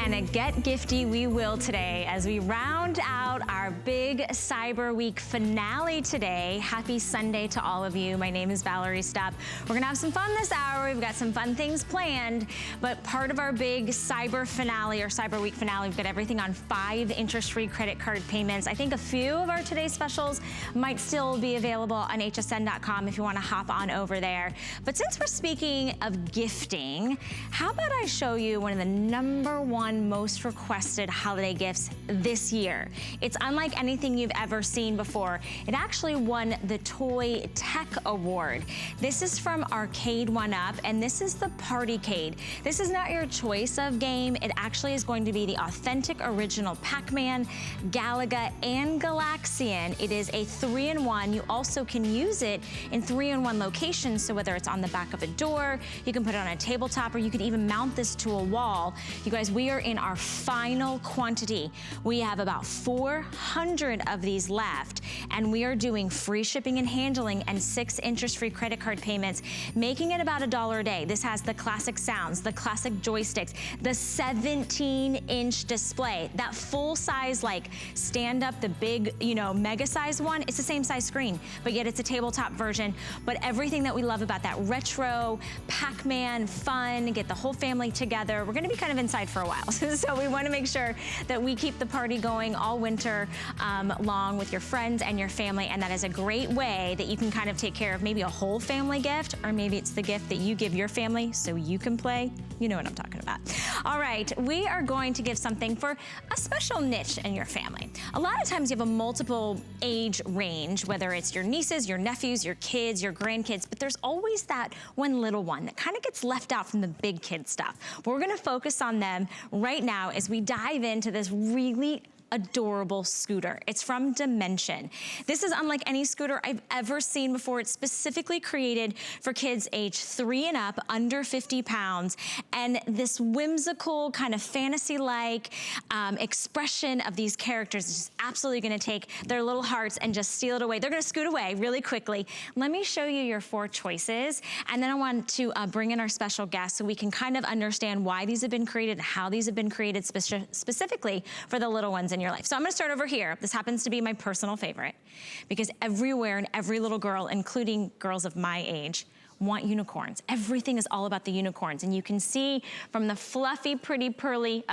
And get Gifty we will today as we round out our big Cyber Week finale today. Happy Sunday to all of you. My name is Valerie Stupp. We're gonna have some fun this hour. We've got some fun things planned, but part of our big Cyber finale or Cyber Week finale, we've got everything on 5 interest-free credit card payments. I think a few of our today's specials might still be available on hsn.com if you wanna hop on over there. But since we're speaking of gifting, how about I show you one of the #1 most requested holiday gifts this year. It's unlike anything you've ever seen before. It actually won the Toy Tech Award. This is from Arcade 1UP, and this is the Partycade. This is not your choice of game. It actually is going to be the authentic original Pac-Man, Galaga, and Galaxian. It is a 3-in-1. You also can use it in 3-in-1 locations, so whether it's on the back of a door, you can put it on a tabletop, or you could even mount this to a wall. You guys, we are in our final quantity. We have about 400 of these left, and we are doing free shipping and handling and 6 interest-free credit card payments, making it about $1 a day. This has the classic sounds, the classic joysticks, the 17-inch display, that full-size, like, stand-up, the big, you know, mega-size one. It's the same size screen, but yet it's a tabletop version. But everything that we love about that retro, Pac-Man, fun, get the whole family together. We're gonna be kind of inside for a while. So we wanna make sure that we keep the party going all winter long with your friends and your family, and that is a great way that you can kind of take care of maybe a whole family gift, or maybe it's the gift that you give your family so you can play. You know what I'm talking about. All right, we are going to give something for a special niche in your family. A lot of times you have a multiple age range, whether it's your nieces, your nephews, your kids, your grandkids, but there's always that one little one that kind of gets left out from the big kid stuff. We're gonna focus on them right now as we dive into this really adorable scooter. It's from Dimension. This is unlike any scooter I've ever seen before. It's specifically created for kids age 3 and up, under 50 pounds. And this whimsical kind of fantasy-like expression of these characters is just absolutely gonna take their little hearts and just steal it away. They're gonna scoot away really quickly. Let me show you your 4 choices. And then I want to bring in our special guest so we can kind of understand why these have been created and how these have been created specifically for the little ones in your life. So I'm gonna start over here. This happens to be my personal favorite because everywhere and every little girl, including girls of my age, want unicorns. Everything is all about the unicorns. And you can see from the fluffy, pretty, pearly,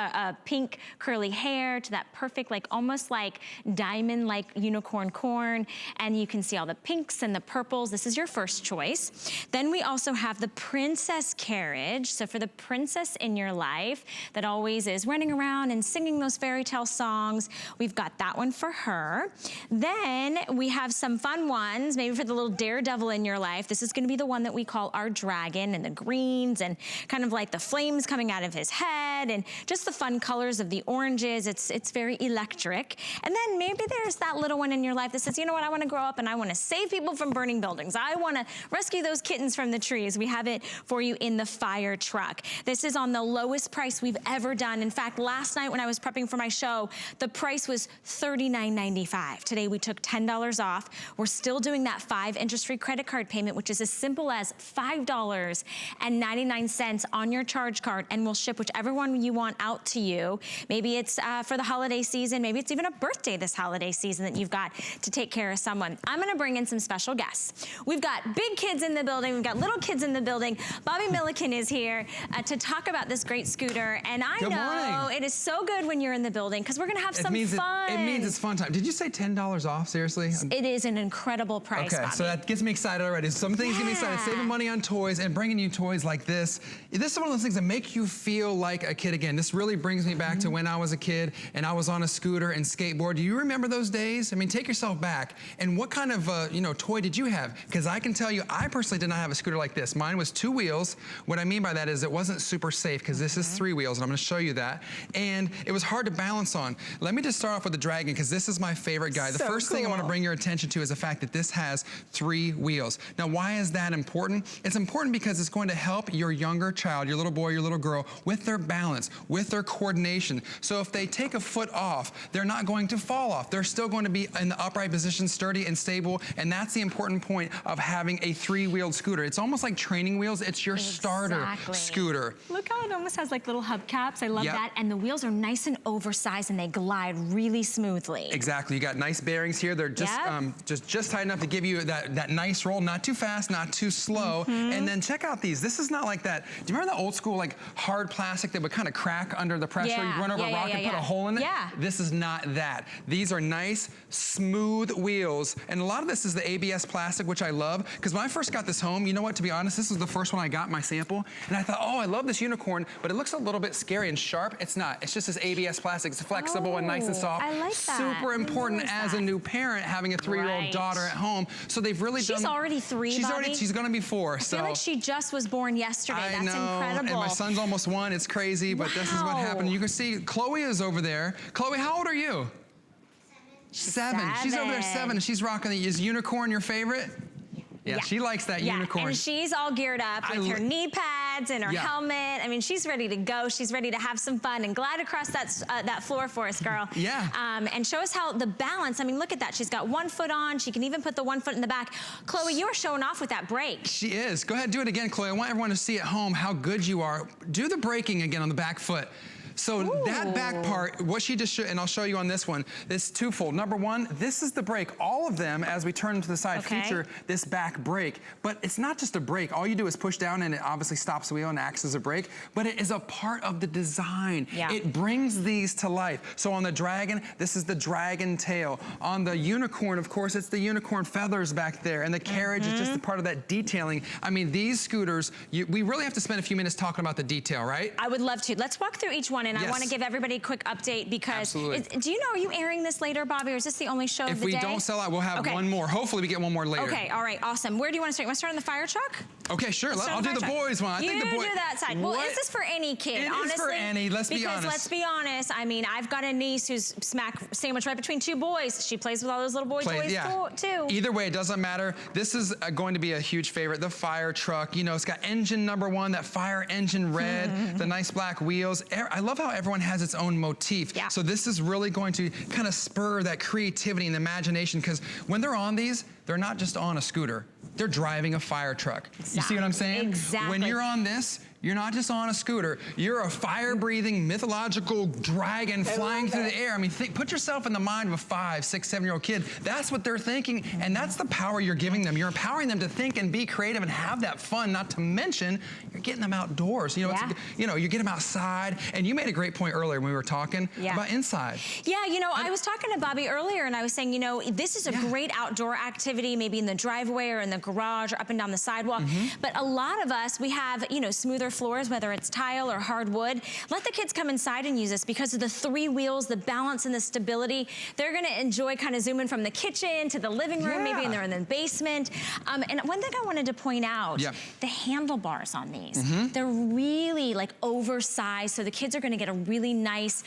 pink curly hair to that perfect, like almost like diamond-like unicorn corn. And you can see all the pinks and the purples. This is your first choice. Then we also have the Princess Carriage. So for the princess in your life that always is running around and singing those fairy tale songs, we've got that one for her. Then we have some fun ones, maybe for the little daredevil in your life. This is gonna be the one that we call our dragon, and the greens and kind of like the flames coming out of his head and just the fun colors of the oranges. It's very electric. And then maybe there's that little one in your life that says, you know what, I wanna grow up and I wanna save people from burning buildings. I wanna rescue those kittens from the trees. We have it for you in the fire truck. This is on the lowest price we've ever done. In fact, last night when I was prepping for my show, the price was $39.95. Today we took $10 off. We're still doing that 5 interest-free credit card payment, which is as simple as $5.99 on your charge card, and we'll ship whichever one you want out to you. Maybe it's for the holiday season, maybe it's even a birthday this holiday season that you've got to take care of someone. I'm gonna bring in some special guests. We've got big kids in the building, we've got little kids in the building. Bobby Milliken is here to talk about this great scooter, and I know it is so good when you're in the building because we're gonna have some fun. It means it's fun time. Did you say $10 off, seriously? It is an incredible price, Okay, Bobby. so that gets me excited already. Some things get me excited. Saving money on toys and bringing you toys like this. This is one of those things that make you feel like a kid again. This really brings me back to when I was a kid and I was on a scooter and skateboard. Do you remember those days? I mean, take yourself back. And what kind of toy did you have? Because I can tell you, I personally did not have a scooter like this. Mine was 2 wheels. What I mean by that is it wasn't super safe because this is 3 wheels, and I'm gonna show you that. And it was hard to balance on. Let me just start off with the Dragon because this is my favorite guy. The first thing I wanna bring your attention to is the fact that this has 3 wheels. Now, why is that important? important? It's important because it's going to help your younger child, your little boy, your little girl, with their balance, with their coordination. So if they take a foot off, they're not going to fall off. They're still going to be in the upright position, sturdy and stable, and that's the important point of having a three-wheeled scooter. It's almost like training wheels. It's your starter scooter. Look how it almost has like little hubcaps. I love that. And the wheels are nice and oversized and they glide really smoothly. Exactly. You got nice bearings here. They're just just tight enough to give you that nice roll, not too fast, not too slow. And then check out these. This is not like that. Do you remember the old school like hard plastic that would kind of crack under the pressure? You run over a rock and put a hole in it? This is not that. These are nice, smooth wheels. And a lot of this is the ABS plastic, which I love. Because when I first got this home, you know what, to be honest, this was the first one I got my sample. And I thought, oh, I love this unicorn, but it looks a little bit scary and sharp. It's not. It's just this ABS plastic. It's flexible and nice and soft. I like that. Super important as a new parent having a 3-year-old daughter at home. So they've really done. She's already 3, She's gonna be 4. I feel like she just was born yesterday. I know, incredible. and my son's almost 1. It's crazy, but this is what happened. You can see Chloe is over there. Chloe, how old are you? 7. She's over there 7. Is unicorn your favorite? Yeah, she likes that unicorn. And she's all geared up with her knee pads and her helmet. I mean, she's ready to go. She's ready to have some fun and glide across that floor for us, girl. And show us how the balance, I mean, look at that. She's got 1 foot on. She can even put the 1 foot in the back. Chloe, you are showing off with that brake. She is. Go ahead, do it again, Chloe. I want everyone to see at home how good you are. Do the braking again on the back foot. So that back part, what she just showed, and I'll show you on this one, this twofold. Number 1, this is the brake. All of them, as we turn to the side, feature this back brake. But it's not just a brake. All you do is push down and it obviously stops the wheel and acts as a brake, but it is a part of the design. It brings these to life. So on the Dragon, this is the dragon tail. On the Unicorn, of course, it's the unicorn feathers back there. And the Carriage is just a part of that detailing. I mean, these scooters, we really have to spend a few minutes talking about the detail, right? I would love to. Let's walk through each one. And I want to give everybody a quick update because, do you know, are you airing this later, Bobby, or is this the only show of the day? If we don't sell out, we'll have one more. Hopefully we get one more later. Okay, all right, awesome. Where do you want to start? You want to start on the fire truck? Okay, sure. I'll do the boys one. I think the boys. You do that side. Well, this is for any kid, honestly. It is for any, let's be honest. Because let's be honest, I mean, I've got a niece who's sandwiched right between 2 boys. She plays with all those little boy toys too. Either way, it doesn't matter. This is going to be a huge favorite, the fire truck. You know, it's got engine number 1, that fire engine red, the nice black wheels. I love how everyone has its own motif. So this is really going to kind of spur that creativity and imagination, because when they're on these, they're not just on a scooter. They're driving a fire truck. You see what I'm saying? Exactly. When you're on this, you're not just on a scooter. You're a fire-breathing, mythological dragon flying through the air. I mean, put yourself in the mind of a 5, 6, 7-year-old kid. That's what they're thinking, and that's the power you're giving them. You're empowering them to think and be creative and have that fun, not to mention you're getting them outdoors. You know, you get them outside, and you made a great point earlier when we were talking about inside. Yeah, you know, I was talking to Bobby earlier, and I was saying, you know, this is a great outdoor activity, maybe in the driveway or in the garage or up and down the sidewalk, but a lot of us, we have, you know, smoother floors, whether it's tile or hardwood. Let the kids come inside and use this because of the 3 wheels, the balance and the stability. They're gonna enjoy kind of zooming from the kitchen to the living room, maybe they're in the basement. And one thing I wanted to point out, the handlebars on these, they're really like oversized, so the kids are gonna get a really nice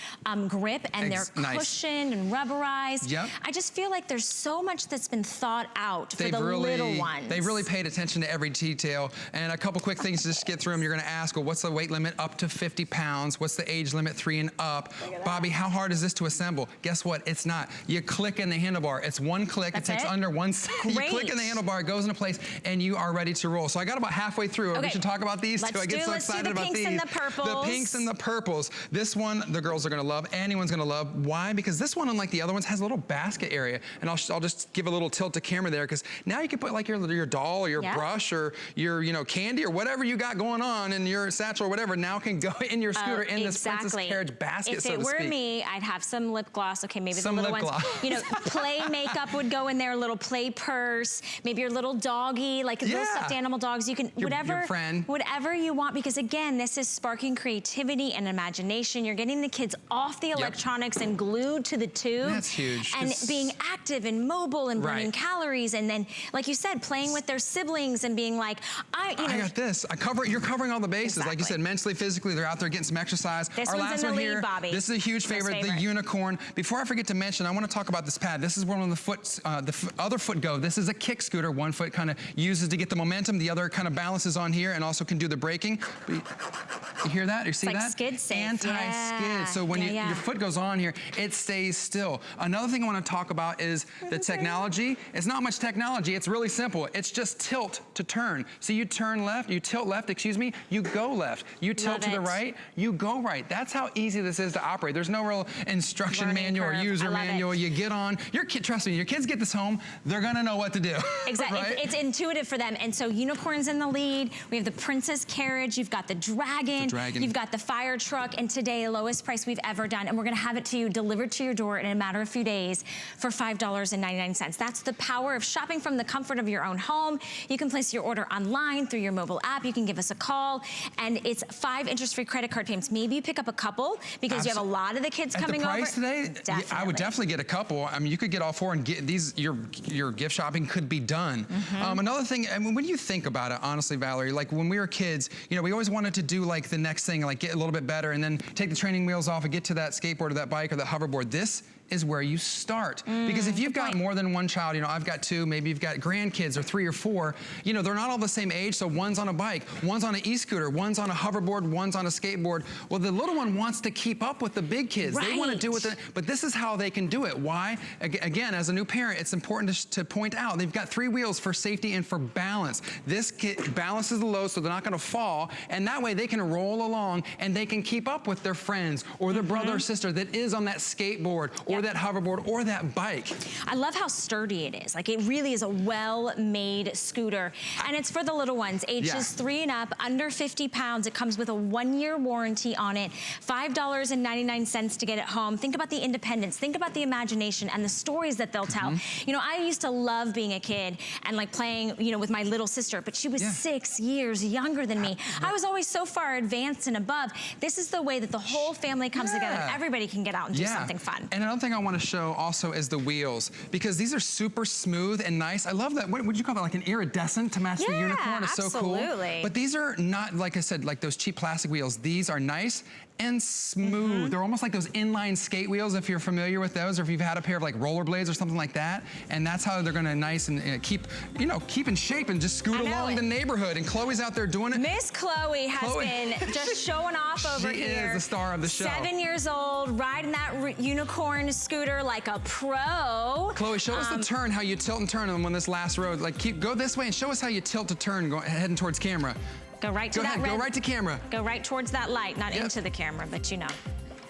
grip, and they're cushioned and rubberized. I just feel like there's so much that's been thought out for the little ones. They've really paid attention to every detail. And a couple quick things to just get through them. You're gonna ask, well, what's the weight limit? Up to 50 pounds. What's the age limit? 3 and up. Bobby, how hard is this to assemble? Guess what? It's not. You click in the handlebar. It's 1 click. It takes under 1 second. You click in the handlebar, it goes into place, and you are ready to roll. So I got about halfway through. We should talk about these too. I get so excited about these. Let's do the pinks and the purples. The pinks and the purples. This one, the girls are gonna love. Anyone's gonna love. Why? Because this one, unlike the other ones, has a little basket area. And I'll just give a little tilt to camera there, because now you can put like your doll or your brush or your candy or whatever you got going on in your satchel or whatever, now can go in your scooter in this Princess Carriage basket, so to speak. If it were me, I'd have some lip gloss. Okay, maybe some the little ones. You know, play makeup would go in there, a little play purse, maybe your little doggy, like little stuffed animal dogs. You can, whatever you want, because again, this is sparking creativity and imagination. You're getting the kids off the electronics and glued to the tube. That's huge. And being active and mobile and burning calories, and then, like you said, playing with their siblings and being like, I got this. You're covering all the bases. Like you said, mentally, physically, they're out there getting some exercise. This Our one's last in the one lead, here, Bobby. this is a huge favorite, the unicorn. Before I forget to mention, I want to talk about this pad. This is one of the other foot go. This is a kick scooter. One foot kind of uses to get the momentum. The other kind of balances on here and also can do the braking. You hear that? You see that? Skid safe. Anti-skid. So when your foot goes on here, it stays still. Another thing I want to talk about is the technology. It's not much technology. It's really simple. It's just tilt to turn. So you turn left, you tilt left, excuse me, you go left. You tilt to the right, you go right. That's how easy this is to operate. There's no real instruction manual or user manual. You get on. Your kid, trust me, your kids get this home, they're gonna know what to do. Exactly. Right? It's intuitive for them. And so unicorn's in the lead. We have the Princess Carriage. You've got the Dragon. You've got the Fire Truck. And today, lowest price we've ever done. And we're gonna have it to you delivered to your door in a matter of a few days for $5.99. That's the power of shopping from the comfort of your own home. You can place your order online through your mobile app. You can give us a call. And it's 5 interest-free credit card payments. Maybe you pick up a couple because you have a lot of the kids coming over. At the price today, I would definitely get a couple. I mean, you could get all 4 and get these, your gift shopping could be done. Another thing, I mean, when you think about it, honestly, Valerie, like when we were kids, you know, we always wanted to do like the next thing, like get a little bit better and then take the training wheels off and get to that skateboard or that bike or that hoverboard. This is where you start. Because if you've got more than one child, you know, I've got 2, maybe you've got grandkids or 3 or 4, you know, they're not all the same age, so one's on a bike, one's on an e-scooter, one's on a hoverboard, one's on a skateboard. Well, the little one wants to keep up with the big kids. They want to do it, but this is how they can do it. Why? Again, as a new parent, it's important to point out, they've got 3 wheels for safety and for balance. This kit balances the load so they're not gonna fall, and that way they can roll along and they can keep up with their friends or their brother or sister that is on that skateboard or that hoverboard or that bike. I love how sturdy it is. Like it really is a well-made scooter. And it's for the little ones, ages 3 and up, under 50 pounds. It comes with a 1-year warranty on it, $5.99 to get it home. Think about the independence, think about the imagination and the stories that they'll tell. You know, I used to love being a kid and like playing, you know, with my little sister, but she was 6 years younger than me. I was always so far advanced and above. This is the way that the whole family comes together and everybody can get out and do something fun. And another thing I want to show also is the wheels, because these are super smooth and nice. I love that. What would you call that? Like an iridescent to match the unicorn? It's so cool. But these are not, like I said, like those cheap plastic wheels. These are nice and smooth. They're almost like those inline skate wheels, if you're familiar with those, or if you've had a pair of like rollerblades or something like that. And that's how they're gonna nice and keep, you know, keep in shape and just scoot along the neighborhood. And Chloe's out there doing it. Miss Chloe has been just showing off over here. She is the star of the show. 7 years old, riding that unicorn scooter like a pro. Chloe, show us the turn, how you tilt and turn on this last road. Like go this way and show us how you tilt to turn, heading towards camera. Go right to that red. Go right to camera. Go right towards that light, not into the camera, but you know.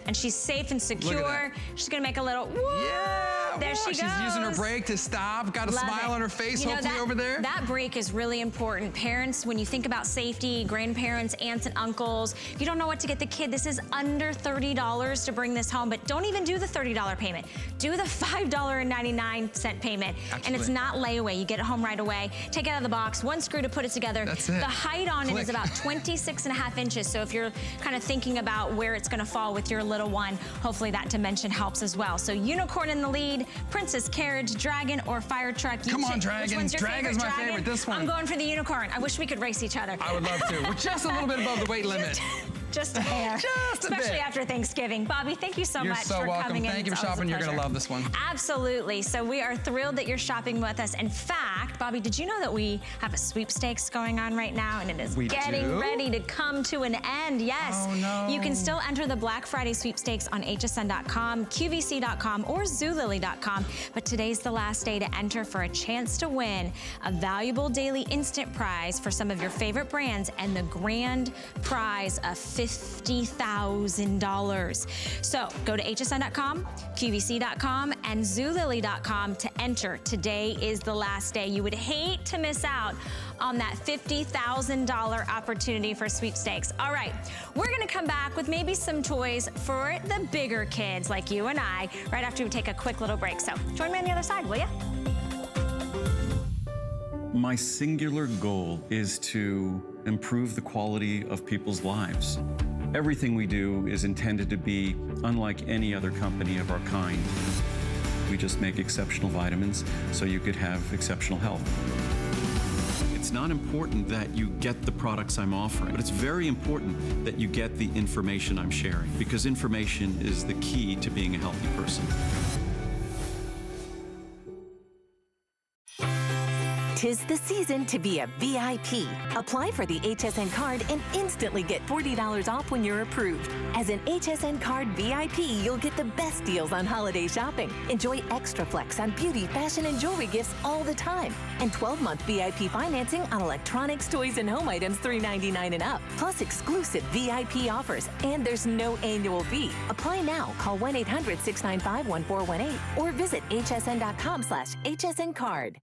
And she's safe and secure. She's gonna make a little, there she goes. She's using her brake to stop. Got a smile on her face, hopefully over there. That brake is really important. Parents, when you think about safety, grandparents, aunts and uncles, if you don't know what to get the kid, this is under $30 to bring this home, but don't even do the $30 payment. Do the $5.99 payment. And it's not layaway. You get it home right away. Take it out of the box, 1 screw to put it together. That's it. The height on it is about 26.5 inches. So if you're kind of thinking about where it's gonna fall with your little one, hopefully that dimension helps as well. So unicorn in the lead, Princess Carriage, Dragon, or Fire Truck. Come on, Dragon. Which one's your Dragon's my favorite, this one. I'm going for the unicorn. I wish we could race each other. I would love to. We're just a little bit above the weight limit. Just a hair. Just a bit. Especially after Thanksgiving. Bobby, thank you so much for coming in. You're so welcome. Thank you for shopping. You're going to love this one. Absolutely. So we are thrilled that you're shopping with us. In fact, Bobby, did you know that we have a sweepstakes going on right now, and it is getting ready to come to an end? Yes. Oh, no. You can still enter the Black Friday sweepstakes on hsn.com, qvc.com, or zulily.com. But today's the last day to enter for a chance to win a valuable daily instant prize for some of your favorite brands and the grand prize of $50,000. So go to hsn.com, qvc.com, and zulily.com to enter. Today is the last day. You would hate to miss out on that $50,000 opportunity for sweepstakes. All right, we're gonna come back with maybe some toys for the bigger kids like you and I right after we take a quick little break. So join me on the other side, will you? My singular goal is to improve the quality of people's lives. Everything we do is intended to be unlike any other company of our kind. We just make exceptional vitamins so you could have exceptional health. It's not important that you get the products I'm offering, but it's very important that you get the information I'm sharing, because information is the key to being a healthy person. 'Tis the season to be a VIP. Apply for the Hsn Card and instantly get $40 off when you're approved. As an Hsn Card VIP, you'll get the best deals on holiday shopping. Enjoy extra flex on beauty, fashion, and jewelry gifts all the time. And 12-month VIP financing on electronics, toys, and home items $3.99 and up. Plus exclusive VIP offers. And there's no annual fee. Apply now. Call 1-800-695-1418 or visit hsn.com/HSN Card.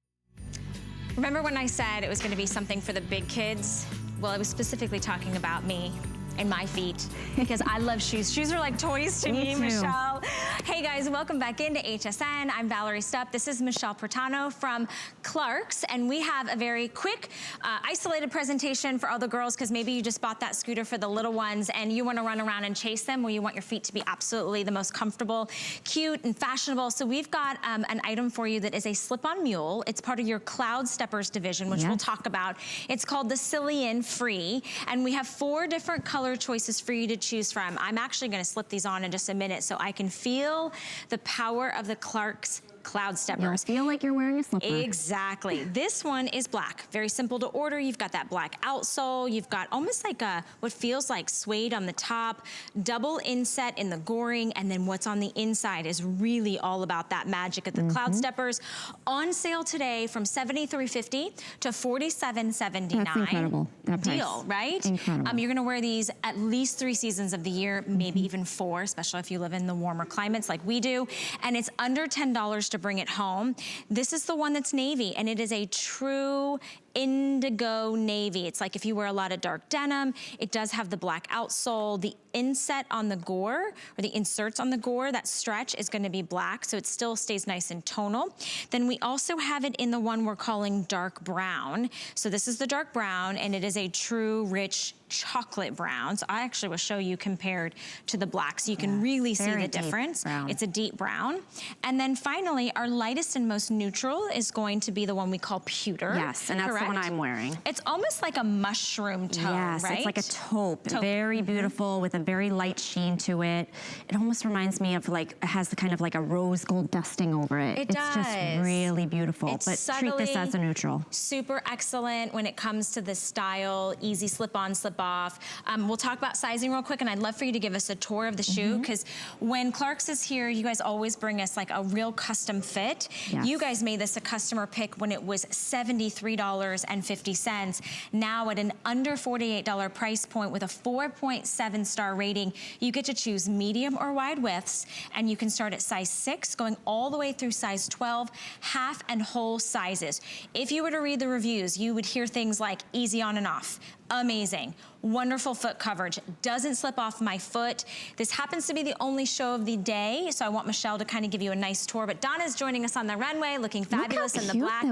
Remember when I said it was gonna be something for the big kids? Well, I was specifically talking about me and my feet, because I love shoes. Shoes are like toys to me, Michelle. Hey guys, welcome back into HSN. I'm Valerie Stupp. This is Michelle Pertano from Clark's, and we have a very quick, isolated presentation for all the girls, because maybe you just bought that scooter for the little ones and you wanna run around and chase them, or you want your feet to be absolutely the most comfortable, cute, and fashionable. So we've got an item for you that is a slip-on mule. It's part of your Cloud Steppers division, which we'll talk about. It's called the Cillian Free, and we have 4 different color choices for you to choose from. I'm actually gonna slip these on in just a minute so I can feel the power of the Clark's Cloud Steppers. You'll feel like you're wearing a slipper. Exactly. This one is black. Very simple to order. You've got that black outsole. You've got almost like a, what feels like suede on the top, double inset in the goring, and then what's on the inside is really all about that magic of the Cloud Steppers. On sale today from $73.50 to $47.79. That's incredible. That price. Deal, right? Incredible. You're gonna wear these at least 3 seasons of the year, maybe even 4, especially if you live in the warmer climates like we do. And it's under $10 to bring it home. This is the one that's navy, and it is a true indigo navy. It's like if you wear a lot of dark denim, it does have the black outsole. The inset on the gore, or the inserts on the gore, that stretch is gonna be black, so it still stays nice and tonal. Then we also have it in the one we're calling dark brown. So this is the dark brown, and it is a true rich chocolate brown. So I actually will show you compared to the black, so you can really see the difference. It's a deep brown. And then finally, our lightest and most neutral is going to be the one we call Pewter. Yes, and that's the one I'm wearing. It's almost like a mushroom tone, right? It's like a taupe. Very beautiful with a very light sheen to it. It almost reminds me of like, it has the kind of like a rose gold dusting over it. It's just really beautiful, it's but treat this as a neutral. Super excellent when it comes to the style, easy slip on, slip off. We'll talk about sizing real quick, and I'd love for you to give us a tour of the shoe, because when Clark's is here, you guys always bring us like a real custom fit. You guys made this a customer pick when it was $73.50. Now at an under $48 price point with a 4.7 star rating, you get to choose medium or wide widths, and you can start at size 6 going all the way through size 12, half and whole sizes. If you were to read the reviews, you would hear things like easy on and off, amazing, wonderful foot coverage, doesn't slip off my foot. This happens to be the only show of the day, so I want Michelle to kind of give you a nice tour, but Donna's joining us on the runway looking fabulous in the black.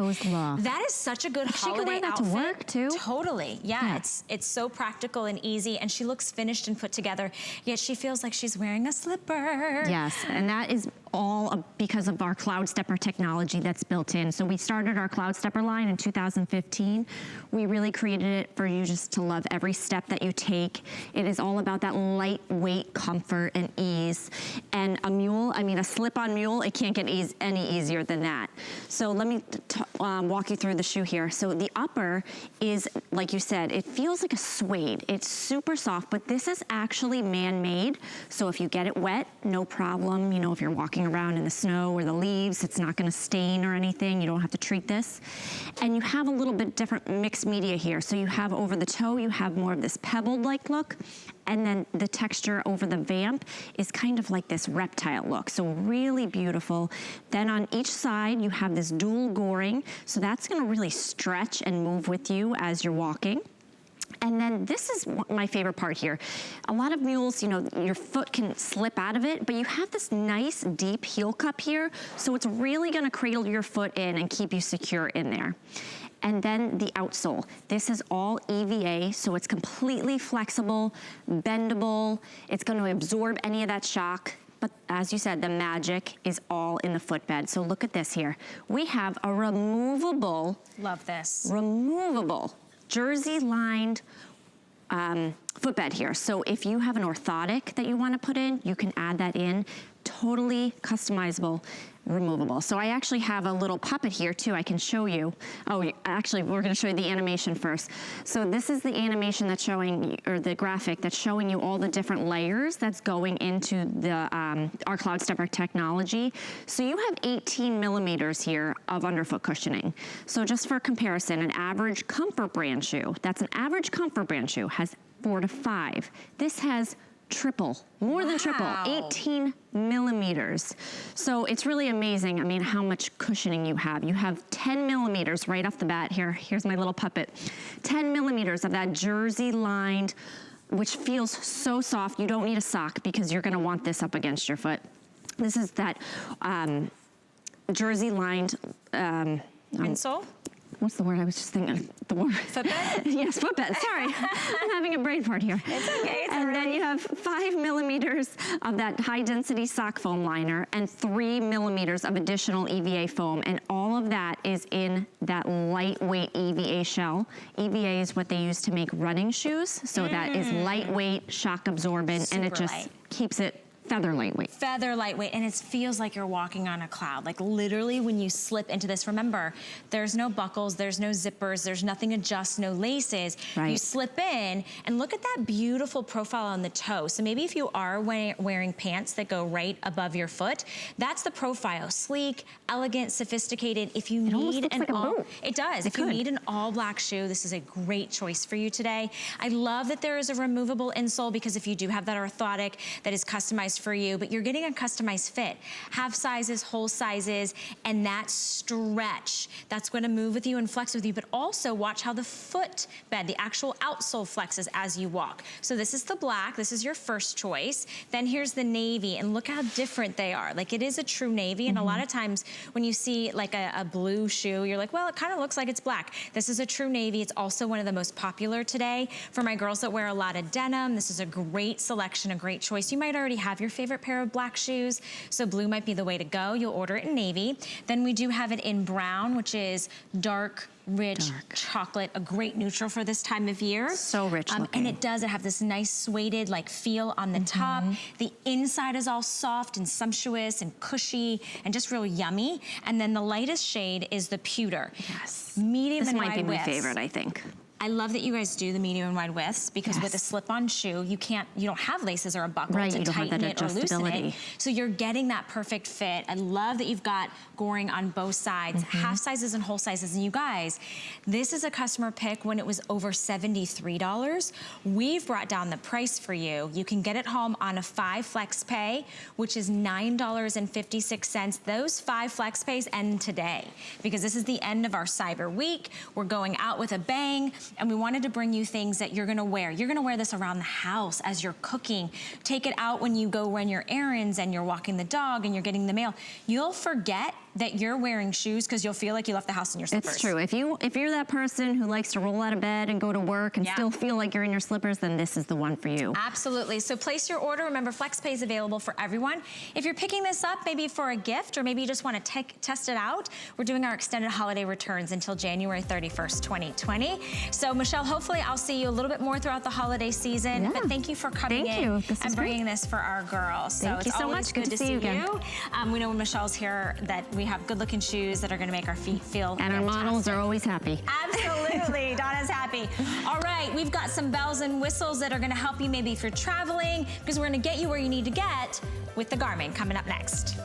That is such a good holiday outfit. She can wear that to work too. Totally, yeah. It's so practical and easy, and she looks finished and put together, yet she feels like she's wearing a slipper. Yes, and that is all because of our Cloud Stepper technology that's built in. So we started our Cloud Stepper line in 2015. We really created it for you just to love every step that you take. It is all about that lightweight comfort and ease. And a mule, I mean a slip-on mule, it can't get any easier than that. So let me walk you through the shoe here. So the upper is, like you said, it feels like a suede. It's super soft, but this is actually man-made. So if you get it wet, no problem. You know, if you're walking around in the snow or the leaves, it's not gonna stain or anything. You don't have to treat this. And you have a little bit different mixed media here. So you have over the toe, you have more of this pebbled-like look, and then the texture over the vamp is kind of like this reptile look. So really beautiful. Then on each side, you have this dual goring. So that's gonna really stretch and move with you as you're walking. And then this is my favorite part here. A lot of mules, you know, your foot can slip out of it, but you have this nice deep heel cup here, so it's really gonna cradle your foot in and keep you secure in there. And then the outsole. This is all EVA, so it's completely flexible, bendable. It's gonna absorb any of that shock. But as you said, the magic is all in the footbed. So look at this here. We have a removable, Love this. removable jersey-lined footbed here. So if you have an orthotic that you want to put in, you can add that in. Totally customizable, removable. So I actually have a little puppet here too. I can show you. Oh, actually, we're going to show you the animation first. So this is the animation that's showing, or the graphic that's showing you all the different layers that's going into the our Cloud Stepper technology. So you have 18 millimeters here of underfoot cushioning. So just for comparison, an average comfort brand shoe, that's an average comfort brand shoe, has 4 to 5. This has triple, more than triple, 18 millimeters. So it's really amazing, I mean, how much cushioning you have. You have 10 millimeters right off the bat. Here's my little puppet. 10 millimeters of that jersey-lined, which feels so soft. You don't need a sock because you're gonna want this up against your foot. This is that jersey-lined, Insole? what's the word I was just thinking? The word. Footbed? Yes, footbed. Sorry, I'm having a brain fart here. It's okay. It's And then you have 5 millimeters of that high-density sock foam liner and 3 millimeters of additional EVA foam, and all of that is in that lightweight EVA shell. EVA is what they use to make running shoes, so that is lightweight, shock absorbent, and it Super just light. keeps it feather lightweight. Feather lightweight, and it feels like you're walking on a cloud. Like literally when you slip into this, remember, there's no buckles, there's no zippers, there's nothing adjust, no laces. Right. You slip in, and look at that beautiful profile on the toe. So maybe if you are wearing pants that go right above your foot, that's the profile. Sleek, elegant, sophisticated. If you almost need looks an like a all, boot. it does. If you need an all black shoe, this is a great choice for you today. I love that there is a removable insole, because if you do have that orthotic that is customized for you, but you're getting a customized fit. Half sizes, whole sizes, and that stretch, that's going to move with you and flex with you, but also watch how the foot bed, the actual outsole flexes as you walk. So this is the black, this is your first choice. Then here's the navy, and look how different they are. Like it is a true navy, and a lot of times when you see like a blue shoe, you're like, well, it kind of looks like it's black. This is a true navy. It's also one of the most popular today. For my girls that wear a lot of denim, this is a great selection, a great choice. You might already have your favorite pair of black shoes, so blue might be the way to go. You'll order it in navy. Then we do have it in brown, which is dark, rich chocolate, a great neutral for this time of year. So rich looking. And it does have this nice suede like feel on the top. The inside is all soft and sumptuous and cushy and just real yummy. And then the lightest shade is the pewter. Yes. Medium and wide This might be my widths. favorite, I think. I love that you guys do the medium and wide widths, because with a slip-on shoe, you don't have laces or a buckle Right, to you don't have tighten that it or loosen it. adjustability. So you're getting that perfect fit. I love that you've got goring on both sides, half sizes and whole sizes. And you guys, this is a customer pick when it was over $73. We've brought down the price for you. You can get it home on a 5 flex pay, which is $9.56. Those 5 flex pays end today, because this is the end of our Cyber Week. We're going out with a bang. And we wanted to bring you things that you're gonna wear. You're gonna wear this around the house as you're cooking. Take it out when you go run your errands and you're walking the dog and you're getting the mail. You'll forget that you're wearing shoes because you'll feel like you left the house in your slippers. It's true. If you're that person who likes to roll out of bed and go to work and still feel like you're in your slippers, then this is the one for you. Absolutely. So place your order. Remember, FlexPay is available for everyone. If you're picking this up maybe for a gift, or maybe you just want to test it out, we're doing our extended holiday returns until January 31st, 2020. So Michelle, hopefully I'll see you a little bit more throughout the holiday season. Yeah. But thank you for coming Thank in you. This is and bringing great. this for our girls. So Thank you it's so always much. Good to see you again. We know when Michelle's here that we have good-looking shoes that are going to make our feet feel And our models fantastic. are always happy. Absolutely, Donna's happy. All right, we've got some bells and whistles that are gonna help you maybe if you're traveling, because we're gonna get you where you need to get with the Garmin coming up next.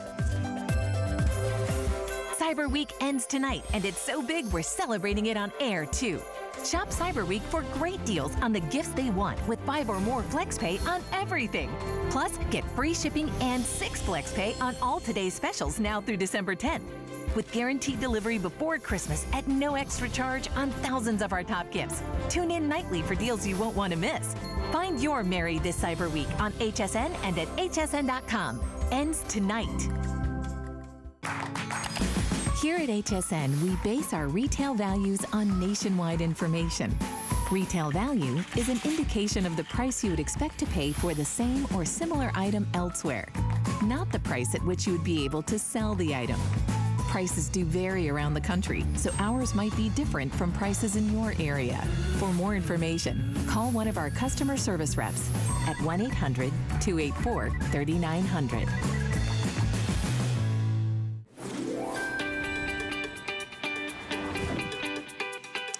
Cyber Week ends tonight, and it's so big we're celebrating it on air too. Shop Cyber Week for great deals on the gifts they want with 5 or more FlexPay on everything. Plus, get free shipping and 6 FlexPay on all today's specials now through December 10th. With guaranteed delivery before Christmas at no extra charge on thousands of our top gifts. Tune in nightly for deals you won't want to miss. Find your Merry this Cyber Week on HSN and at hsn.com. Ends tonight. Here at HSN, we base our retail values on nationwide information. Retail value is an indication of the price you would expect to pay for the same or similar item elsewhere. not the price at which you would be able to sell the item. Prices do vary around the country, so ours might be different from prices in your area. For more information, call one of our customer service reps at 1-800-284-3900.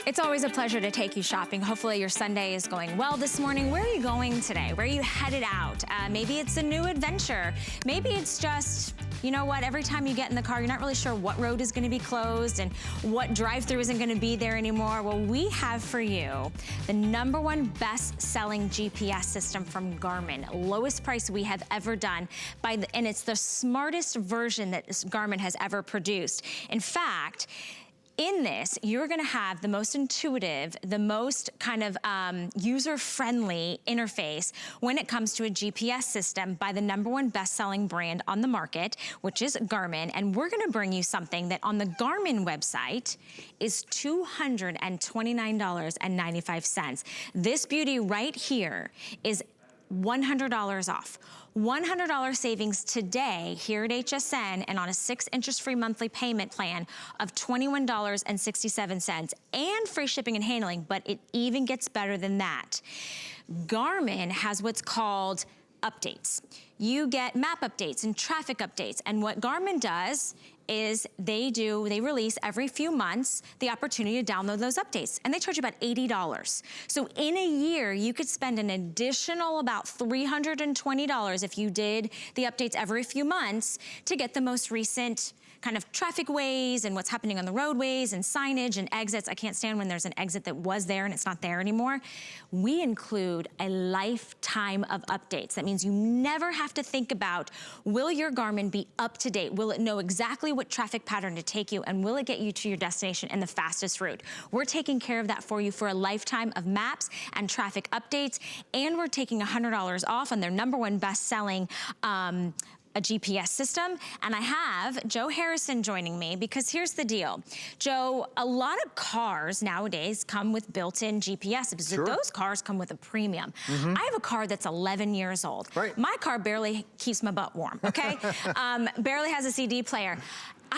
It's always a pleasure to take you shopping. Hopefully your Sunday is going well this morning. Where are you going today? Where are you headed out? Maybe it's a new adventure. Maybe it's just, you know what, every time you get in the car, you're not really sure what road is gonna be closed and what drive-through isn't gonna be there anymore. Well, we have for you the #1 best-selling GPS system from Garmin. Lowest price we have ever done, and it's the smartest version that Garmin has ever produced. In fact, in this, you're gonna have the most intuitive, the most kind of user-friendly interface when it comes to a GPS system by the #1 best-selling brand on the market, which is Garmin. And we're gonna bring you something that on the Garmin website is $229.95. This beauty right here is $100 off. $100 savings today here at HSN and on a 6 interest-free monthly payment plan of $21.67 and free shipping and handling, but it even gets better than that. Garmin has what's called updates. You get map updates and traffic updates, and what Garmin does is they release every few months the opportunity to download those updates, and they charge you about $80. So in a year, you could spend an additional about $320 if you did the updates every few months to get the most recent kind of traffic ways and what's happening on the roadways and signage and exits. I can't stand when there's an exit that was there and it's not there anymore. We include a lifetime of updates. That means you never have to think about, will your Garmin be up to date? Will it know exactly what traffic pattern to take you, and will it get you to your destination in the fastest route? We're taking care of that for you for a lifetime of maps and traffic updates, and we're taking $100 off on their #1 best-selling a GPS system. And I have Joe Harrison joining me because here's the deal. Joe, a lot of cars nowadays come with built-in GPS. Sure. Those cars come with a premium. I have a car that's 11 years old. Right. My car barely keeps my butt warm, okay? Barely has a CD player.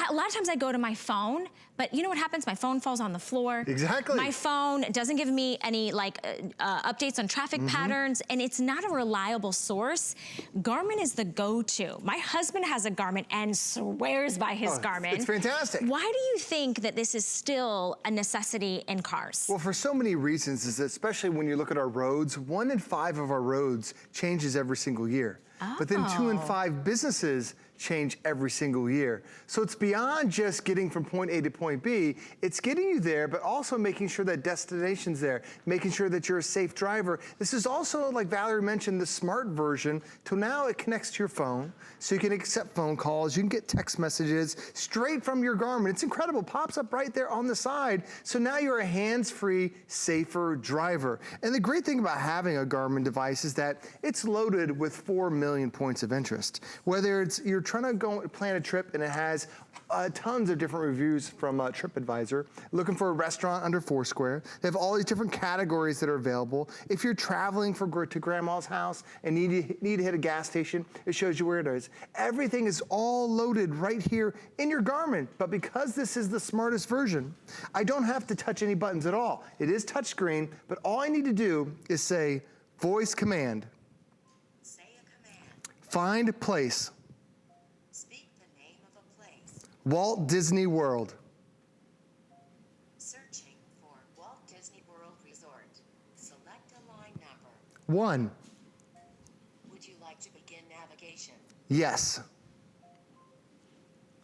A lot of times I go to my phone, but you know what happens? My phone falls on the floor. Exactly. My phone doesn't give me any updates on traffic patterns, and it's not a reliable source. Garmin is the go-to. My husband has a Garmin and swears by his Garmin. It's fantastic. Why do you think that this is still a necessity in cars? Well, for so many reasons, especially when you look at our roads, 1 in 5 of our roads changes every single year. But then 2 in 5 businesses change every single year. So it's beyond just getting from point A to point B, it's getting you there, but also making sure that destination's there, making sure that you're a safe driver. This is also, like Valerie mentioned, the smart version, to now it connects to your phone, so you can accept phone calls, you can get text messages straight from your Garmin. It's incredible, pops up right there on the side, so now you're a hands-free, safer driver. And the great thing about having a Garmin device is that it's loaded with 4 million points of interest. Whether it's you're trying to go plan a trip and it has tons of different reviews from TripAdvisor, looking for a restaurant under Foursquare. They have all these different categories that are available. If you're traveling to grandma's house and need to hit a gas station, it shows you where it is. Everything is all loaded right here in your Garmin. But because this is the smartest version, I don't have to touch any buttons at all. It is touchscreen, but all I need to do is say voice command. Say a command. Find place. Speak the name of a place. Walt Disney World. Searching for Walt Disney World Resort. Select a line number. 1. Would you like to begin navigation? Yes.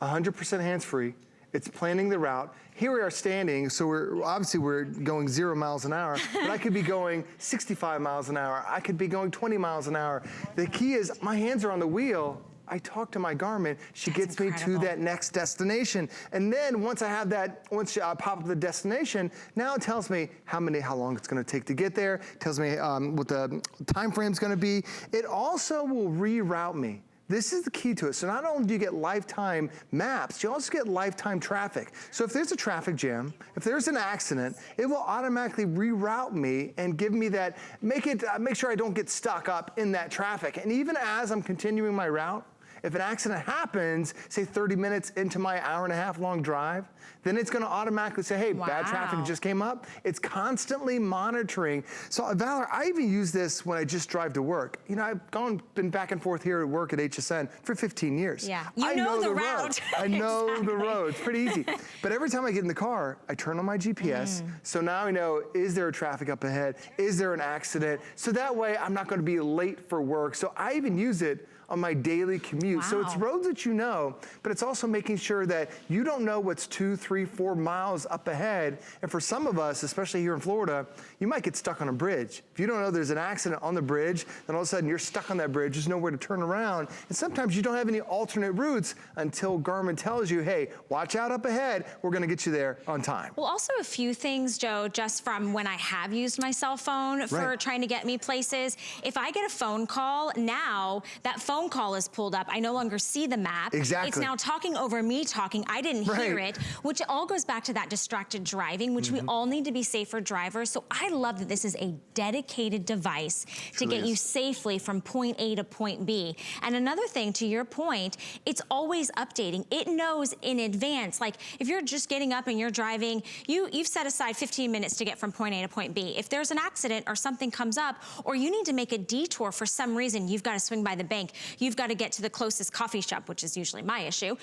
100% hands-free. It's planning the route. Here we are standing, so we're going 0 miles an hour, but I could be going 65 miles an hour. I could be going 20 miles an hour. The key is my hands are on the wheel. I talk to my Garmin. She gets me to that next destination. And then once I pop up the destination, now it tells me how long it's gonna take to get there, tells me what the time frame's gonna be. It also will reroute me. This is the key to it. So not only do you get lifetime maps, you also get lifetime traffic. So if there's a traffic jam, if there's an accident, it will automatically reroute me and give me that, make sure I don't get stuck up in that traffic. And even as I'm continuing my route, if an accident happens, say 30 minutes into my hour-and-a-half long drive, then it's gonna automatically say, hey, bad traffic just came up. It's constantly monitoring. So Valor, I even use this when I just drive to work. You know, I've been back and forth here at work at Hsn for 15 years. Yeah, I know the road. route. I know the road, it's pretty easy. But every time I get in the car, I turn on my GPS. So now I know, is there a traffic up ahead? Is there an accident? So that way I'm not gonna be late for work. So I even use it on my daily commute. So it's roads that you know, but it's also making sure that you don't know what's 2, 3, 4 miles up ahead. And for some of us, especially here in Florida, you might get stuck on a bridge. If you don't know there's an accident on the bridge, then all of a sudden you're stuck on that bridge, there's nowhere to turn around. And sometimes you don't have any alternate routes until Garmin tells you, hey, watch out up ahead, we're gonna get you there on time. Well, also a few things, Joe, just from when I have used my cell phone for trying to get me places. If I get a phone call, now that phone call is pulled up, I no longer see the map. Exactly. It's now talking over me talking. I didn't hear it, which all goes back to that distracted driving, which we all need to be safer drivers. So I love that this is a dedicated device to get you safely from point A to point B. And another thing, to your point, it's always updating. It knows in advance, like if you're just getting up and you're driving, you've set aside 15 minutes to get from point A to point B. If there's an accident or something comes up, or you need to make a detour for some reason, you've got to swing by the bank, you've got to get to the closest coffee shop, which is usually my issue.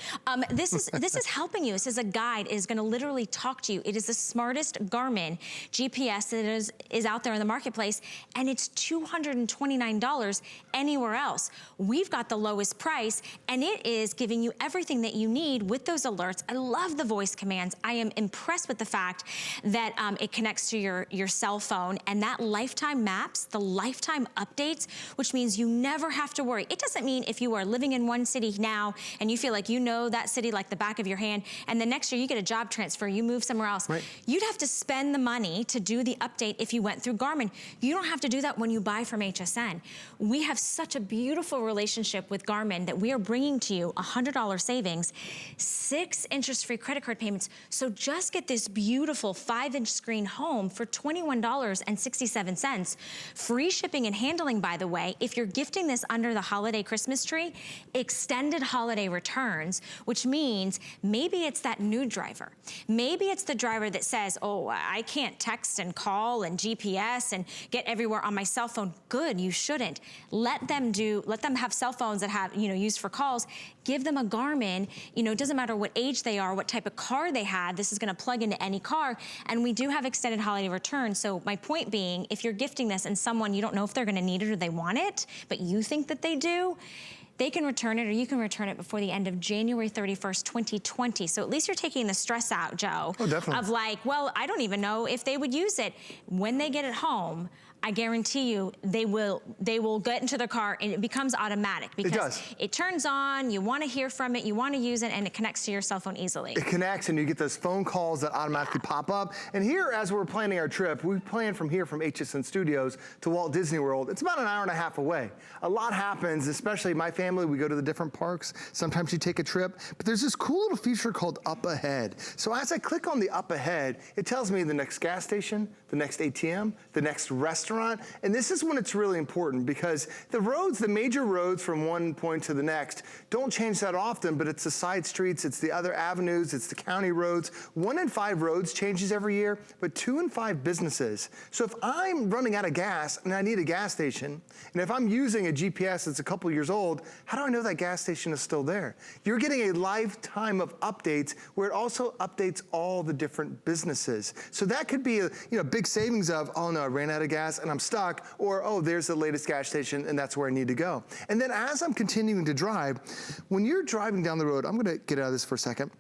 This is helping you. This is a guide. It is going to literally talk to you. It is the smartest Garmin GPS that is out there in the marketplace, and it's $229 anywhere else. We've got the lowest price, and it is giving you everything that you need with those alerts. I love the voice commands. I am impressed with the fact that it connects to your cell phone, and that lifetime maps, the lifetime updates, which means you never have to worry. It doesn't mean if you are living in one city now and you feel like you know that city like the back of your hand, and the next year you get a job transfer, you move somewhere else. You'd have to spend the money to do the update if you went through Garmin. You don't have to do that when you buy from Hsn. We have such a beautiful relationship with Garmin that we are bringing to you $100 savings, 6 interest-free credit card payments. So just get this beautiful 5-inch screen home for $21.67. Free shipping and handling, by the way. If you're gifting this under the holiday Christmas tree, extended holiday returns, which means maybe it's that new driver. Maybe it's the driver that says, oh, I can't text and call and GPS and get everywhere on my cell phone. Good, you shouldn't. Let them have cell phones that have, used for calls. Give them a Garmin. It doesn't matter what age they are, what type of car they have. This is gonna plug into any car. And we do have extended holiday returns. So my point being, if you're gifting this and someone, you don't know if they're gonna need it or they want it, but you think that they do, they can return it, or you can return it before the end of January 31st, 2020. So at least you're taking the stress out, Joe. Oh, definitely. Of like, well, I don't even know if they would use it. When they get it home, I guarantee you they will get into their car and it becomes automatic, because it turns on, you want to hear from it, you want to use it, and it connects to your cell phone easily. It connects and you get those phone calls that automatically pop up. And here, as we're planning our trip, we plan from here from Hsn Studios to Walt Disney World. It's about an hour and a half away. A lot happens, especially my family. We go to the different parks. Sometimes you take a trip, but there's this cool little feature called Up Ahead. So as I click on the Up Ahead, it tells me the next gas station, the next ATM, the next restaurant. And this is when it's really important, because the major roads from one point to the next don't change that often, but it's the side streets, it's the other avenues, it's the county roads. 1 in 5 roads changes every year, but 2 in 5 businesses. So if I'm running out of gas and I need a gas station, and if I'm using a GPS that's a couple years old, how do I know that gas station is still there? You're getting a lifetime of updates where it also updates all the different businesses. So that could be a big savings of, oh no, I ran out of gas and I'm stuck, or oh, there's the latest gas station and that's where I need to go. And then as I'm continuing to drive, when you're driving down the road, I'm gonna get out of this for a second.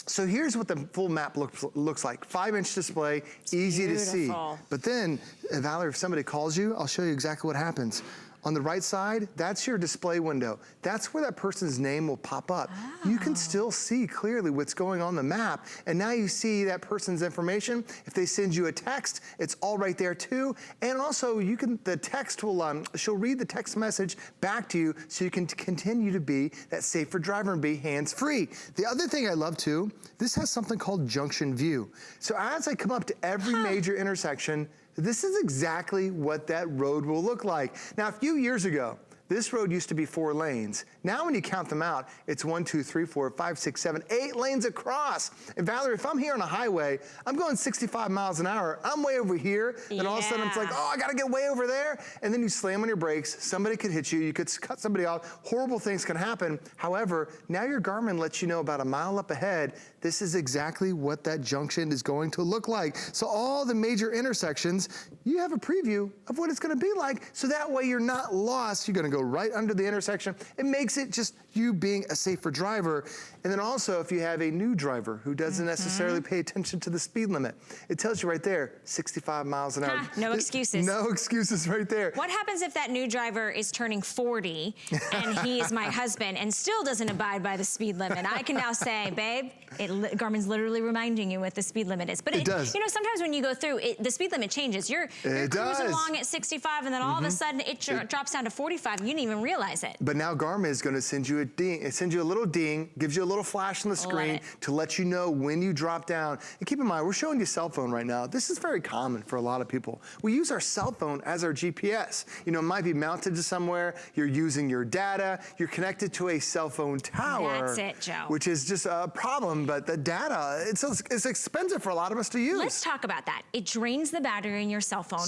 So here's what the full map looks like. 5-inch display, easy to see. But then, Valerie, if somebody calls you, I'll show you exactly what happens. On the right side, that's your display window. That's where that person's name will pop up. Oh. You can still see clearly what's going on the map, and now you see that person's information. If they send you a text, it's all right there too. And also, the text will, she'll read the text message back to you, so you can continue to be that safer driver and be hands-free. The other thing I love too, this has something called Junction View. So as I come up to every major intersection, this is exactly what that road will look like. Now, a few years ago, This road used to be 4 lanes. Now when you count them out, it's 1, 2, 3, 4, 5, 6, 7, 8 lanes across. And Valerie, if I'm here on a highway, I'm going 65 miles an hour, I'm way over here, then all of a sudden it's like, oh, I gotta get way over there. And then you slam on your brakes, somebody could hit you, you could cut somebody off, horrible things can happen. However, now your Garmin lets you know about a mile up ahead, this is exactly what that junction is going to look like. So all the major intersections, you have a preview of what it's gonna be like, so that way you're not lost. You're gonna go right under the intersection. It makes it just you being a safer driver. And then also, if you have a new driver who doesn't necessarily pay attention to the speed limit, it tells you right there, 65 miles an hour. No excuses. No excuses right there. What happens if that new driver is turning 40 and he is my husband and still doesn't abide by the speed limit? I can now say, babe, Garmin's literally reminding you what the speed limit is. But it does. You know, sometimes when you go through, the speed limit changes. You're cruising along at 65 and then all of a sudden it drops down to 45 and you didn't even realize it. But now Garmin is going to send you a ding. It sends you a little ding, gives you a little flash on the screen to let you know when you drop down. And keep in mind, we're showing you a cell phone right now. This is very common for a lot of people. We use our cell phone as our GPS. You know, it might be mounted to somewhere. You're using your data. You're connected to a cell phone tower. That's it, Joe. Which is just a problem. But the data, it's expensive for a lot of us to use. Let's talk about that. It drains the battery in your cell phone